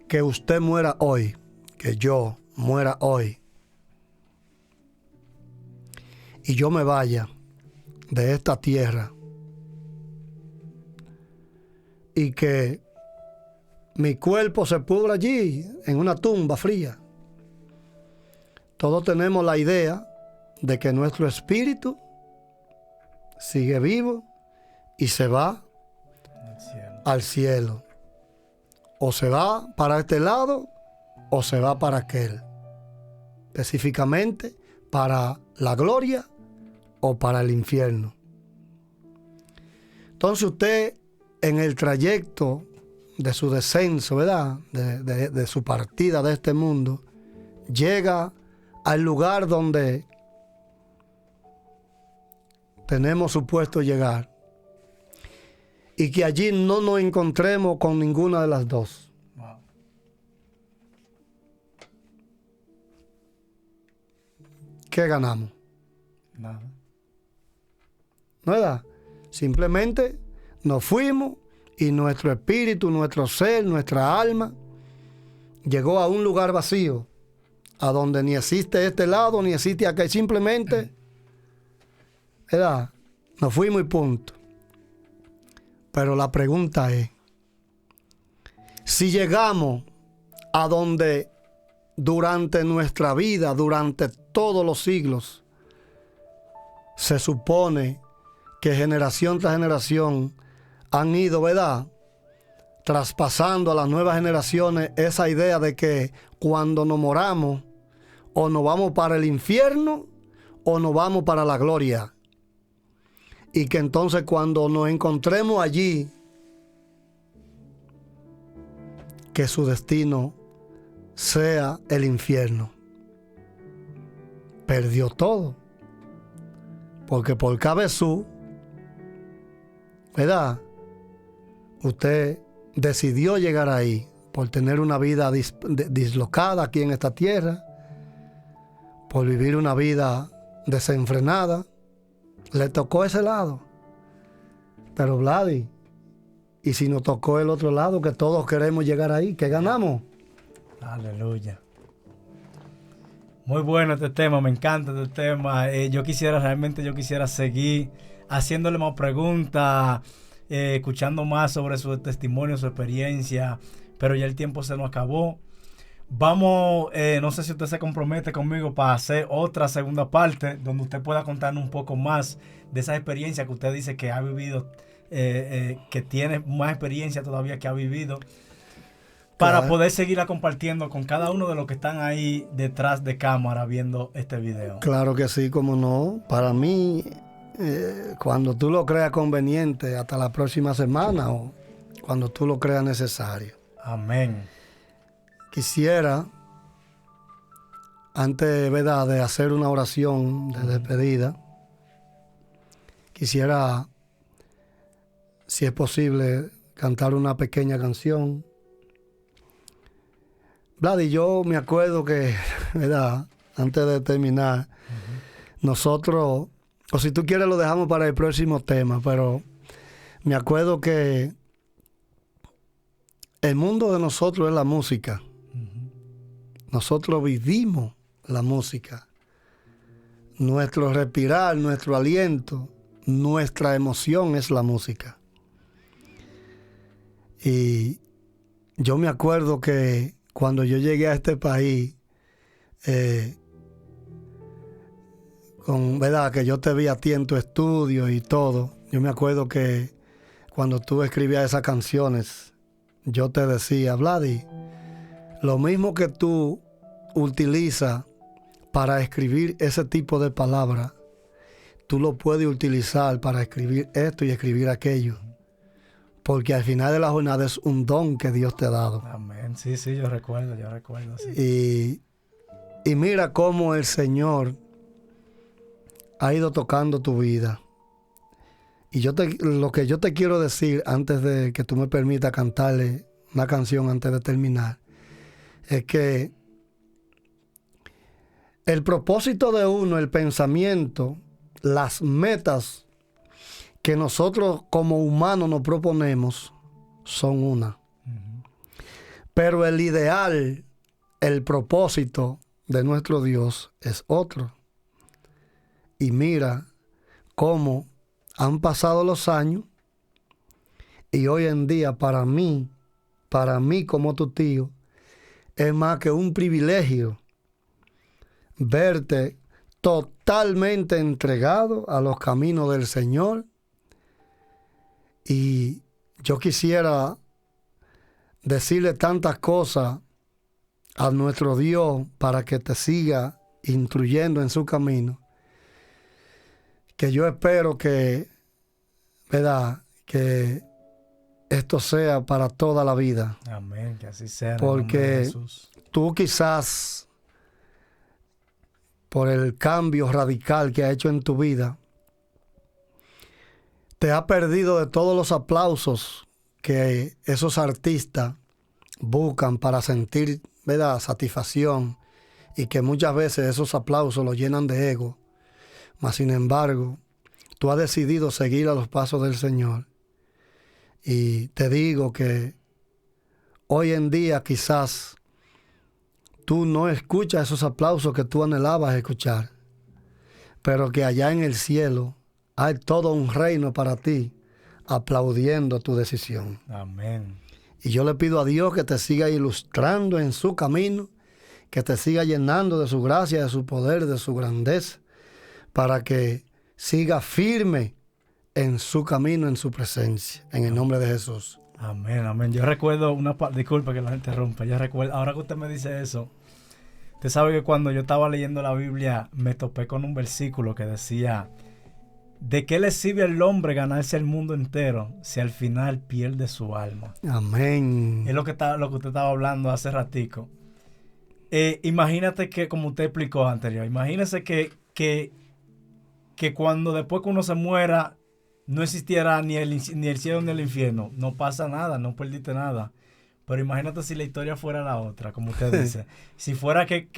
Speaker 2: que usted muera hoy, que yo muera hoy, y yo me vaya de esta tierra, y que mi cuerpo se pudra allí en una tumba fría. Todos tenemos la idea de que nuestro espíritu sigue vivo y se va al cielo. O se va para este lado o se va para aquel. Específicamente para la gloria o para el infierno. Entonces usted, en el trayecto de su descenso, ¿verdad?, de su partida de este mundo, llega al lugar donde tenemos supuesto llegar, y que allí no nos encontremos con ninguna de las dos. Wow. ¿Qué ganamos? Nada. Nada. Simplemente nos fuimos y nuestro espíritu, nuestro ser, nuestra alma llegó a un lugar vacío, a donde ni existe este lado ni existe aquel. Simplemente, ¿verdad?, nos fuimos y punto. Pero la pregunta es, si llegamos a donde durante nuestra vida, durante todos los siglos, se supone que generación tras generación han ido, ¿verdad?, traspasando a las nuevas generaciones esa idea de que cuando nos moramos, o nos vamos para el infierno o nos vamos para la gloria. Y que entonces cuando nos encontremos allí, que su destino sea el infierno. Perdió todo. Porque por cabezú, ¿verdad?, usted decidió llegar ahí por tener una vida dislocada aquí en esta tierra, por vivir una vida desenfrenada. Le tocó ese lado. Pero Vladi, Y si nos tocó el otro lado, que todos queremos llegar ahí, ¿qué ganamos?
Speaker 1: Aleluya. Muy bueno este tema, me encanta este tema. Yo quisiera seguir haciéndole más preguntas, escuchando más sobre su testimonio, su experiencia, pero ya el tiempo se nos acabó. Vamos, no sé si usted se compromete conmigo para hacer otra segunda parte donde usted pueda contarnos un poco más de esa experiencia que usted dice que ha vivido, que tiene más experiencia todavía que ha vivido, para poder seguirla compartiendo con cada uno de los que están ahí detrás de cámara viendo este video.
Speaker 2: Claro que sí, como no. Para mí, cuando tú lo creas conveniente, hasta la próxima semana o cuando tú lo creas necesario.
Speaker 1: Amén.
Speaker 2: Quisiera, antes, ¿verdad?, de hacer una oración de despedida, quisiera, si es posible, cantar una pequeña canción. Vladi, yo me acuerdo que, ¿verdad?, antes de terminar, nosotros, o si tú quieres lo dejamos para el próximo tema, pero me acuerdo que el mundo de nosotros es la música. Nosotros vivimos la música. Nuestro respirar, nuestro aliento, nuestra emoción es la música. Y yo me acuerdo que cuando yo llegué a este país, ¿verdad?, que yo te vi a ti en tu estudio y todo, yo me acuerdo que cuando tú escribías esas canciones, yo te decía, Vladi, lo mismo que tú utilizas para escribir ese tipo de palabras, tú lo puedes utilizar para escribir esto y escribir aquello. Porque al final de la jornada es un don que Dios te ha dado.
Speaker 1: Amén. Sí, yo recuerdo. Sí.
Speaker 2: Y mira cómo el Señor ha ido tocando tu vida. Y lo que yo te quiero decir antes de que tú me permitas cantarle una canción antes de terminar, es que el propósito de uno, el pensamiento, las metas que nosotros como humanos nos proponemos son una. Pero el ideal, el propósito de nuestro Dios es otro. Y mira cómo han pasado los años y hoy en día para mí como tu tío, es más que un privilegio verte totalmente entregado a los caminos del Señor. Y yo quisiera decirle tantas cosas a nuestro Dios para que te siga instruyendo en su camino, que yo espero que, ¿verdad?, que esto sea para toda la vida.
Speaker 1: Amén, que así sea.
Speaker 2: Porque tú quizás, por el cambio radical que ha hecho en tu vida, te has perdido de todos los aplausos que esos artistas buscan para sentir, ¿verdad?, satisfacción, y que muchas veces esos aplausos los llenan de ego. Mas, sin embargo, tú has decidido seguir a los pasos del Señor. Y te digo que hoy en día quizás tú no escuchas esos aplausos que tú anhelabas escuchar, pero que allá en el cielo hay todo un reino para ti aplaudiendo tu decisión.
Speaker 1: Amén.
Speaker 2: Y yo le pido a Dios que te siga ilustrando en su camino, que te siga llenando de su gracia, de su poder, de su grandeza, para que siga firme en su camino, en su presencia, en el nombre de Jesús.
Speaker 1: Amén, amén. Yo recuerdo disculpa que la interrumpa, ahora que usted me dice eso, usted sabe que cuando yo estaba leyendo la Biblia me topé con un versículo que decía: ¿de qué le sirve al hombre ganarse el mundo entero si al final pierde su alma?
Speaker 2: Amén.
Speaker 1: Es lo que usted estaba hablando hace ratico. Imagínate que, como usted explicó anterior, imagínese que cuando después que uno se muera no existiera ni el cielo ni el infierno, no pasa nada, no perdiste nada. Pero imagínate si la historia fuera la otra, como usted dice. Si fuera que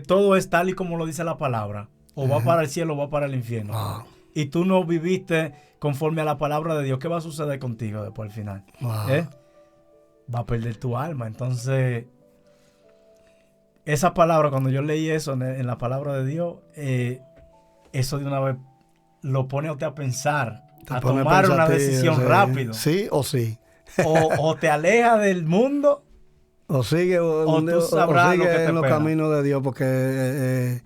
Speaker 1: todo es tal y como lo dice la palabra, o va para el cielo o va para el infierno. y tú no viviste conforme a la palabra de Dios, ¿qué va a suceder contigo después al final?
Speaker 2: Wow.
Speaker 1: Va a perder tu alma. Entonces, esa palabra, cuando yo leí eso en la palabra de Dios, eso de una vez lo pone a usted a pensar, a tomar una decisión rápido.
Speaker 2: Sí o sí.
Speaker 1: O te aleja del mundo,
Speaker 2: o sigue,
Speaker 1: tú sabrás
Speaker 2: o sigue
Speaker 1: lo que te
Speaker 2: en los
Speaker 1: espera.
Speaker 2: caminos de Dios, porque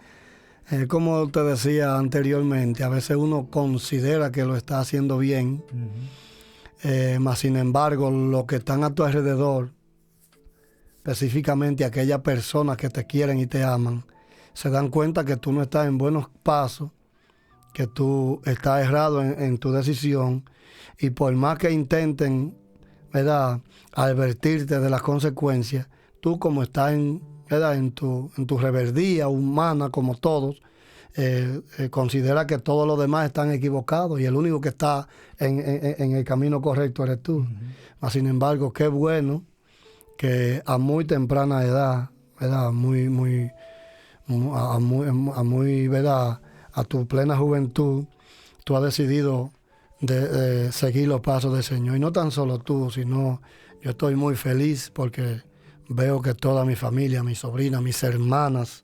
Speaker 2: como te decía anteriormente, a veces uno considera que lo está haciendo bien, mas sin embargo, los que están a tu alrededor, específicamente aquellas personas que te quieren y te aman, se dan cuenta que tú no estás en buenos pasos, que tú estás errado en tu decisión, y por más que intenten, ¿verdad?, advertirte de las consecuencias, tú como estás ¿verdad?, en tu rebeldía humana, como todos, considera que todos los demás están equivocados y el único que está en el camino correcto eres tú. Mas, sin embargo, qué bueno que a muy temprana edad, ¿verdad?, ¿verdad?, a tu plena juventud, tú has decidido de seguir los pasos del Señor. Y no tan solo tú, sino yo estoy muy feliz porque veo que toda mi familia, mis sobrinas, mis hermanas,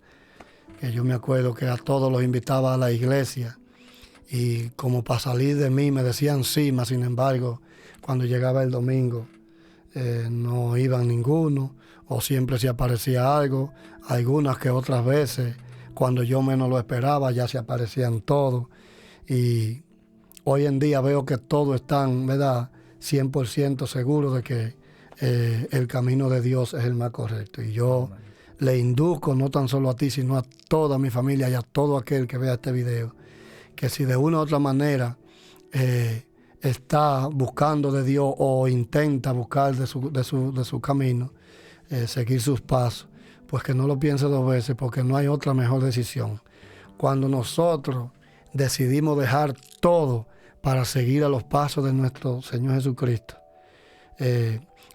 Speaker 2: que yo me acuerdo que a todos los invitaba a la iglesia y como para salir de mí me decían sí, mas sin embargo, cuando llegaba el domingo no iban ninguno, o siempre se aparecía algo. Algunas que otras veces, cuando yo menos lo esperaba, ya se aparecían todos. Y hoy en día veo que todos están, ¿verdad?, 100% seguros de que el camino de Dios es el más correcto. Y yo le induzco, no tan solo a ti, sino a toda mi familia y a todo aquel que vea este video, que si de una u otra manera está buscando de Dios o intenta buscar de su camino, seguir sus pasos, pues que no lo piense dos veces, porque no hay otra mejor decisión. Cuando nosotros decidimos dejar todo para seguir a los pasos de nuestro Señor Jesucristo,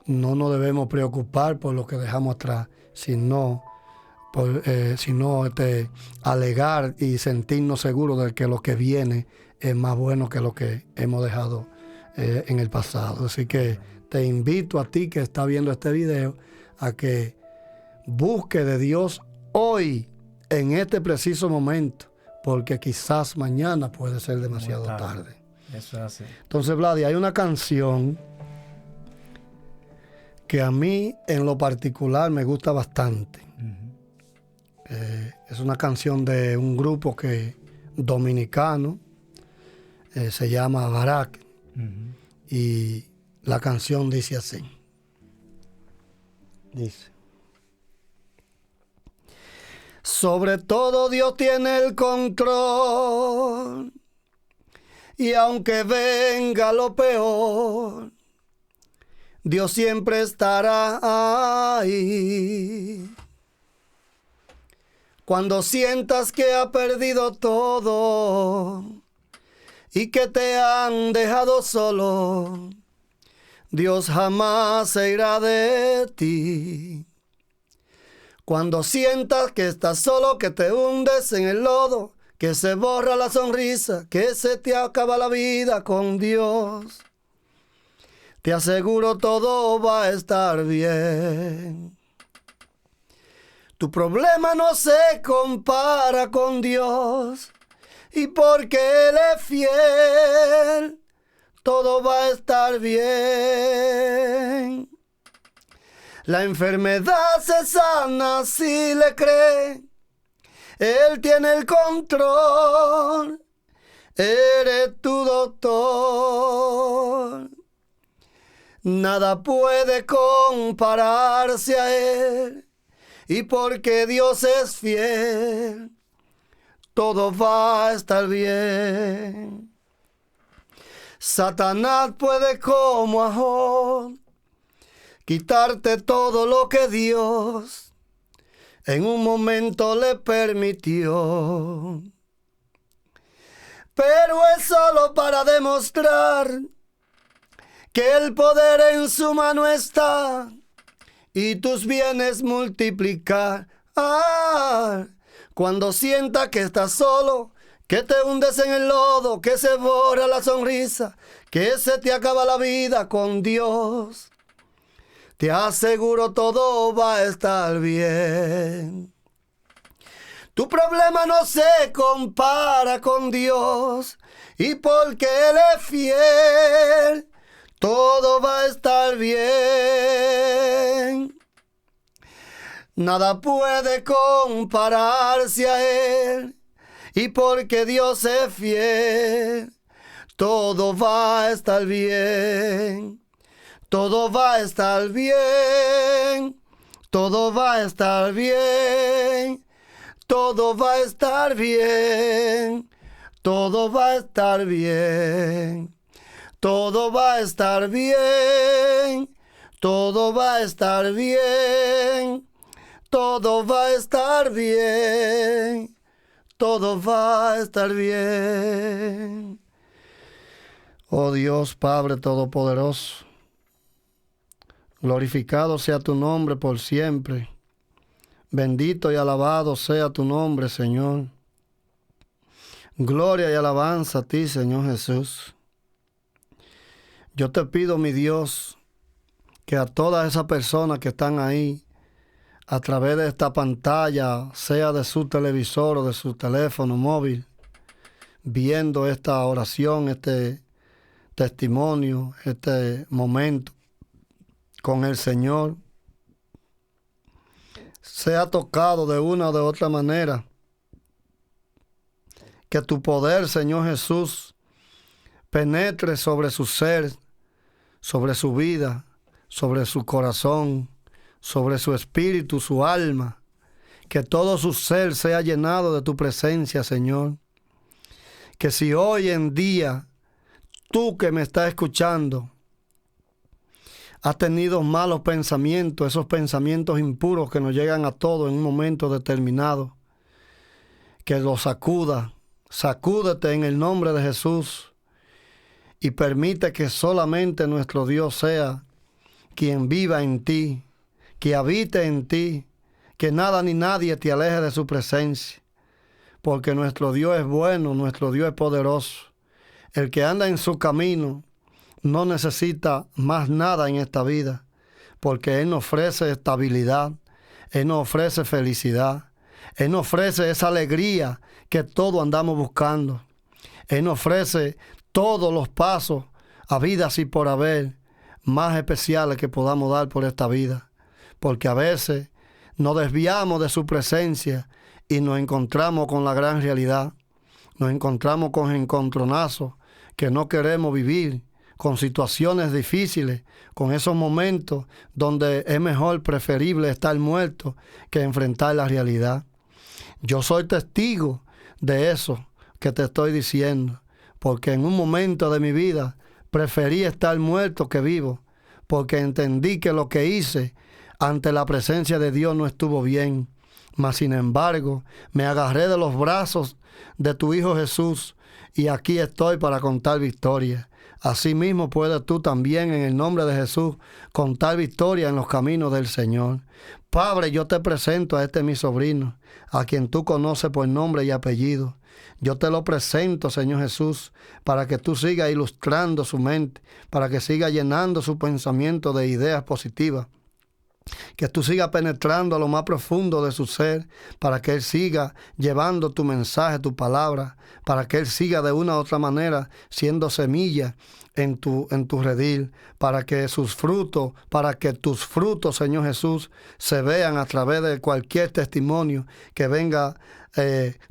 Speaker 2: no nos debemos preocupar por lo que dejamos atrás, sino alegar y sentirnos seguros de que lo que viene es más bueno que lo que hemos dejado en el pasado. Así que te invito a ti que está viendo este video a que busque de Dios hoy, en este preciso momento, porque quizás mañana puede ser demasiado tarde.
Speaker 1: Eso es así.
Speaker 2: Entonces, Vladi, hay una canción que a mí en lo particular me gusta bastante. Es una canción de un grupo dominicano, se llama Barak, y la canción dice así. Dice: sobre todo Dios tiene el control, y aunque venga lo peor, Dios siempre estará ahí. Cuando sientas que has perdido todo y que te han dejado solo, Dios jamás se irá de ti. Cuando sientas que estás solo, que te hundes en el lodo, que se borra la sonrisa, que se te acaba la vida con Dios, te aseguro todo va a estar bien. Tu problema no se compara con Dios, y porque Él es fiel, todo va a estar bien. La enfermedad se sana si le cree. Él tiene el control. Eres tu doctor. Nada puede compararse a Él. Y porque Dios es fiel, todo va a estar bien. Satanás puede como a Job quitarte todo lo que Dios en un momento le permitió. Pero es solo para demostrar que el poder en su mano está y tus bienes multiplicar. Cuando sientas que estás solo, que te hundes en el lodo, que se borra la sonrisa, que se te acaba la vida con Dios. Te aseguro todo va a estar bien. Tu problema no se compara con Dios, y porque Él es fiel, todo va a estar bien. Nada puede compararse a Él, y porque Dios es fiel, todo va a estar bien. Todo va a estar bien. Todo va a estar bien. Todo va a estar bien. Todo va a estar bien. Todo va a estar bien. Todo va a estar bien. Todo va a estar bien. Todo va a estar bien. Oh Dios Padre Todopoderoso, glorificado sea tu nombre por siempre. Bendito y alabado sea tu nombre, Señor. Gloria y alabanza a ti, Señor Jesús. Yo te pido, mi Dios, que a todas esas personas que están ahí, a través de esta pantalla, sea de su televisor o de su teléfono móvil, viendo esta oración, este testimonio, este momento con el Señor, sea tocado de una o de otra manera. Que tu poder, Señor Jesús, penetre sobre su ser, sobre su vida, sobre su corazón, sobre su espíritu, su alma. Que todo su ser sea llenado de tu presencia, Señor. Que si hoy en día tú que me estás escuchando has tenido malos pensamientos, esos pensamientos impuros que nos llegan a todos en un momento determinado, que los sacuda, sacúdete en el nombre de Jesús y permite que solamente nuestro Dios sea quien viva en ti, que habite en ti, que nada ni nadie te aleje de su presencia, porque nuestro Dios es bueno, nuestro Dios es poderoso. El que anda en su camino no necesita más nada en esta vida, porque Él nos ofrece estabilidad, Él nos ofrece felicidad, Él nos ofrece esa alegría que todos andamos buscando. Él nos ofrece todos los pasos a vidas y por haber más especiales que podamos dar por esta vida, porque a veces nos desviamos de su presencia y nos encontramos con la gran realidad. Nos encontramos con encontronazos que no queremos vivir, con situaciones difíciles, con esos momentos donde es mejor, preferible estar muerto que enfrentar la realidad. Yo soy testigo de eso que te estoy diciendo, porque en un momento de mi vida preferí estar muerto que vivo, porque entendí que lo que hice ante la presencia de Dios no estuvo bien. Mas sin embargo, me agarré de los brazos de tu Hijo Jesús y aquí estoy para contar victoria. Asimismo puedes tú también en el nombre de Jesús contar victoria en los caminos del Señor. Padre, yo te presento a mi sobrino, a quien tú conoces por nombre y apellido. Yo te lo presento, Señor Jesús, para que tú sigas ilustrando su mente, para que siga llenando su pensamiento de ideas positivas. Que tú sigas penetrando a lo más profundo de su ser, para que Él siga llevando tu mensaje, tu palabra, para que Él siga de una u otra manera siendo semilla en tu redil, para que tus frutos, Señor Jesús, se vean a través de cualquier testimonio que venga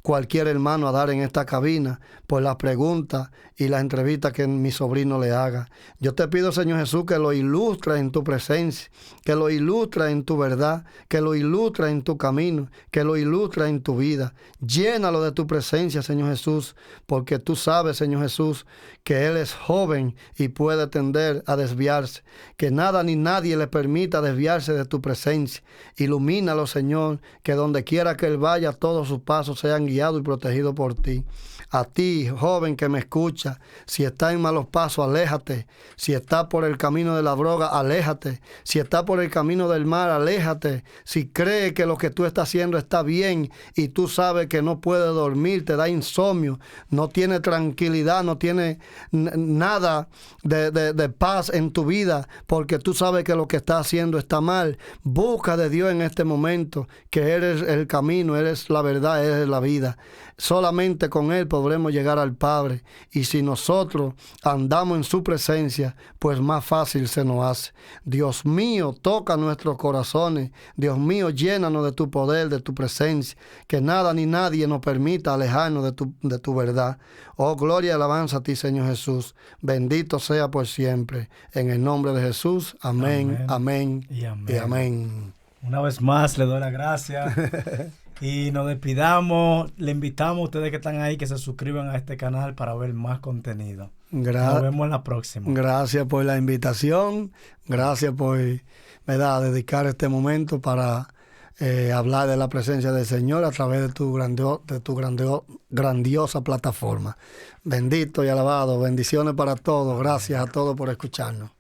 Speaker 2: cualquier hermano a dar en esta cabina por las preguntas y las entrevistas que mi sobrino le haga. Yo te pido, Señor Jesús, que lo ilustres en tu presencia, que lo ilustres en tu verdad, que lo ilustres en tu camino, que lo ilustres en tu vida. Llénalo de tu presencia, Señor Jesús, porque tú sabes, Señor Jesús, que Él es joven y puede tender a desviarse. Que nada ni nadie le permita desviarse de tu presencia. Ilumínalo, Señor, que donde quiera que Él vaya, todos sus pasos pasos sean guiados y protegidos por ti. A ti, joven que me escucha, si está en malos pasos, aléjate. Si está por el camino de la droga, aléjate. Si está por el camino del mal, aléjate. Si cree que lo que tú estás haciendo está bien y tú sabes que no puedes dormir, te da insomnio, no tiene tranquilidad, no tiene nada de paz en tu vida, porque tú sabes que lo que estás haciendo está mal, busca de Dios en este momento, que eres el camino, eres la verdad, eres la vida. Solamente con Él podremos llegar al Padre, y si nosotros andamos en su presencia, pues más fácil se nos hace. Dios mío, toca nuestros corazones. Dios mío, llénanos de tu poder, de tu presencia, que nada ni nadie nos permita alejarnos de tu verdad. Oh, gloria y alabanza a ti, Señor Jesús. Bendito sea por siempre. En el nombre de Jesús. Amén, amén,
Speaker 1: y amén.
Speaker 2: Y amén.
Speaker 1: Una vez más le doy las gracias. Y nos despidamos. Le invitamos a ustedes que están ahí que se suscriban a este canal para ver más contenido. Nos vemos en la próxima.
Speaker 2: Gracias por la invitación. Gracias por, ¿verdad?, dedicar este momento para hablar de la presencia del Señor a través de tu grandiosa plataforma. Bendito y alabado. Bendiciones para todos. Gracias a todos por escucharnos.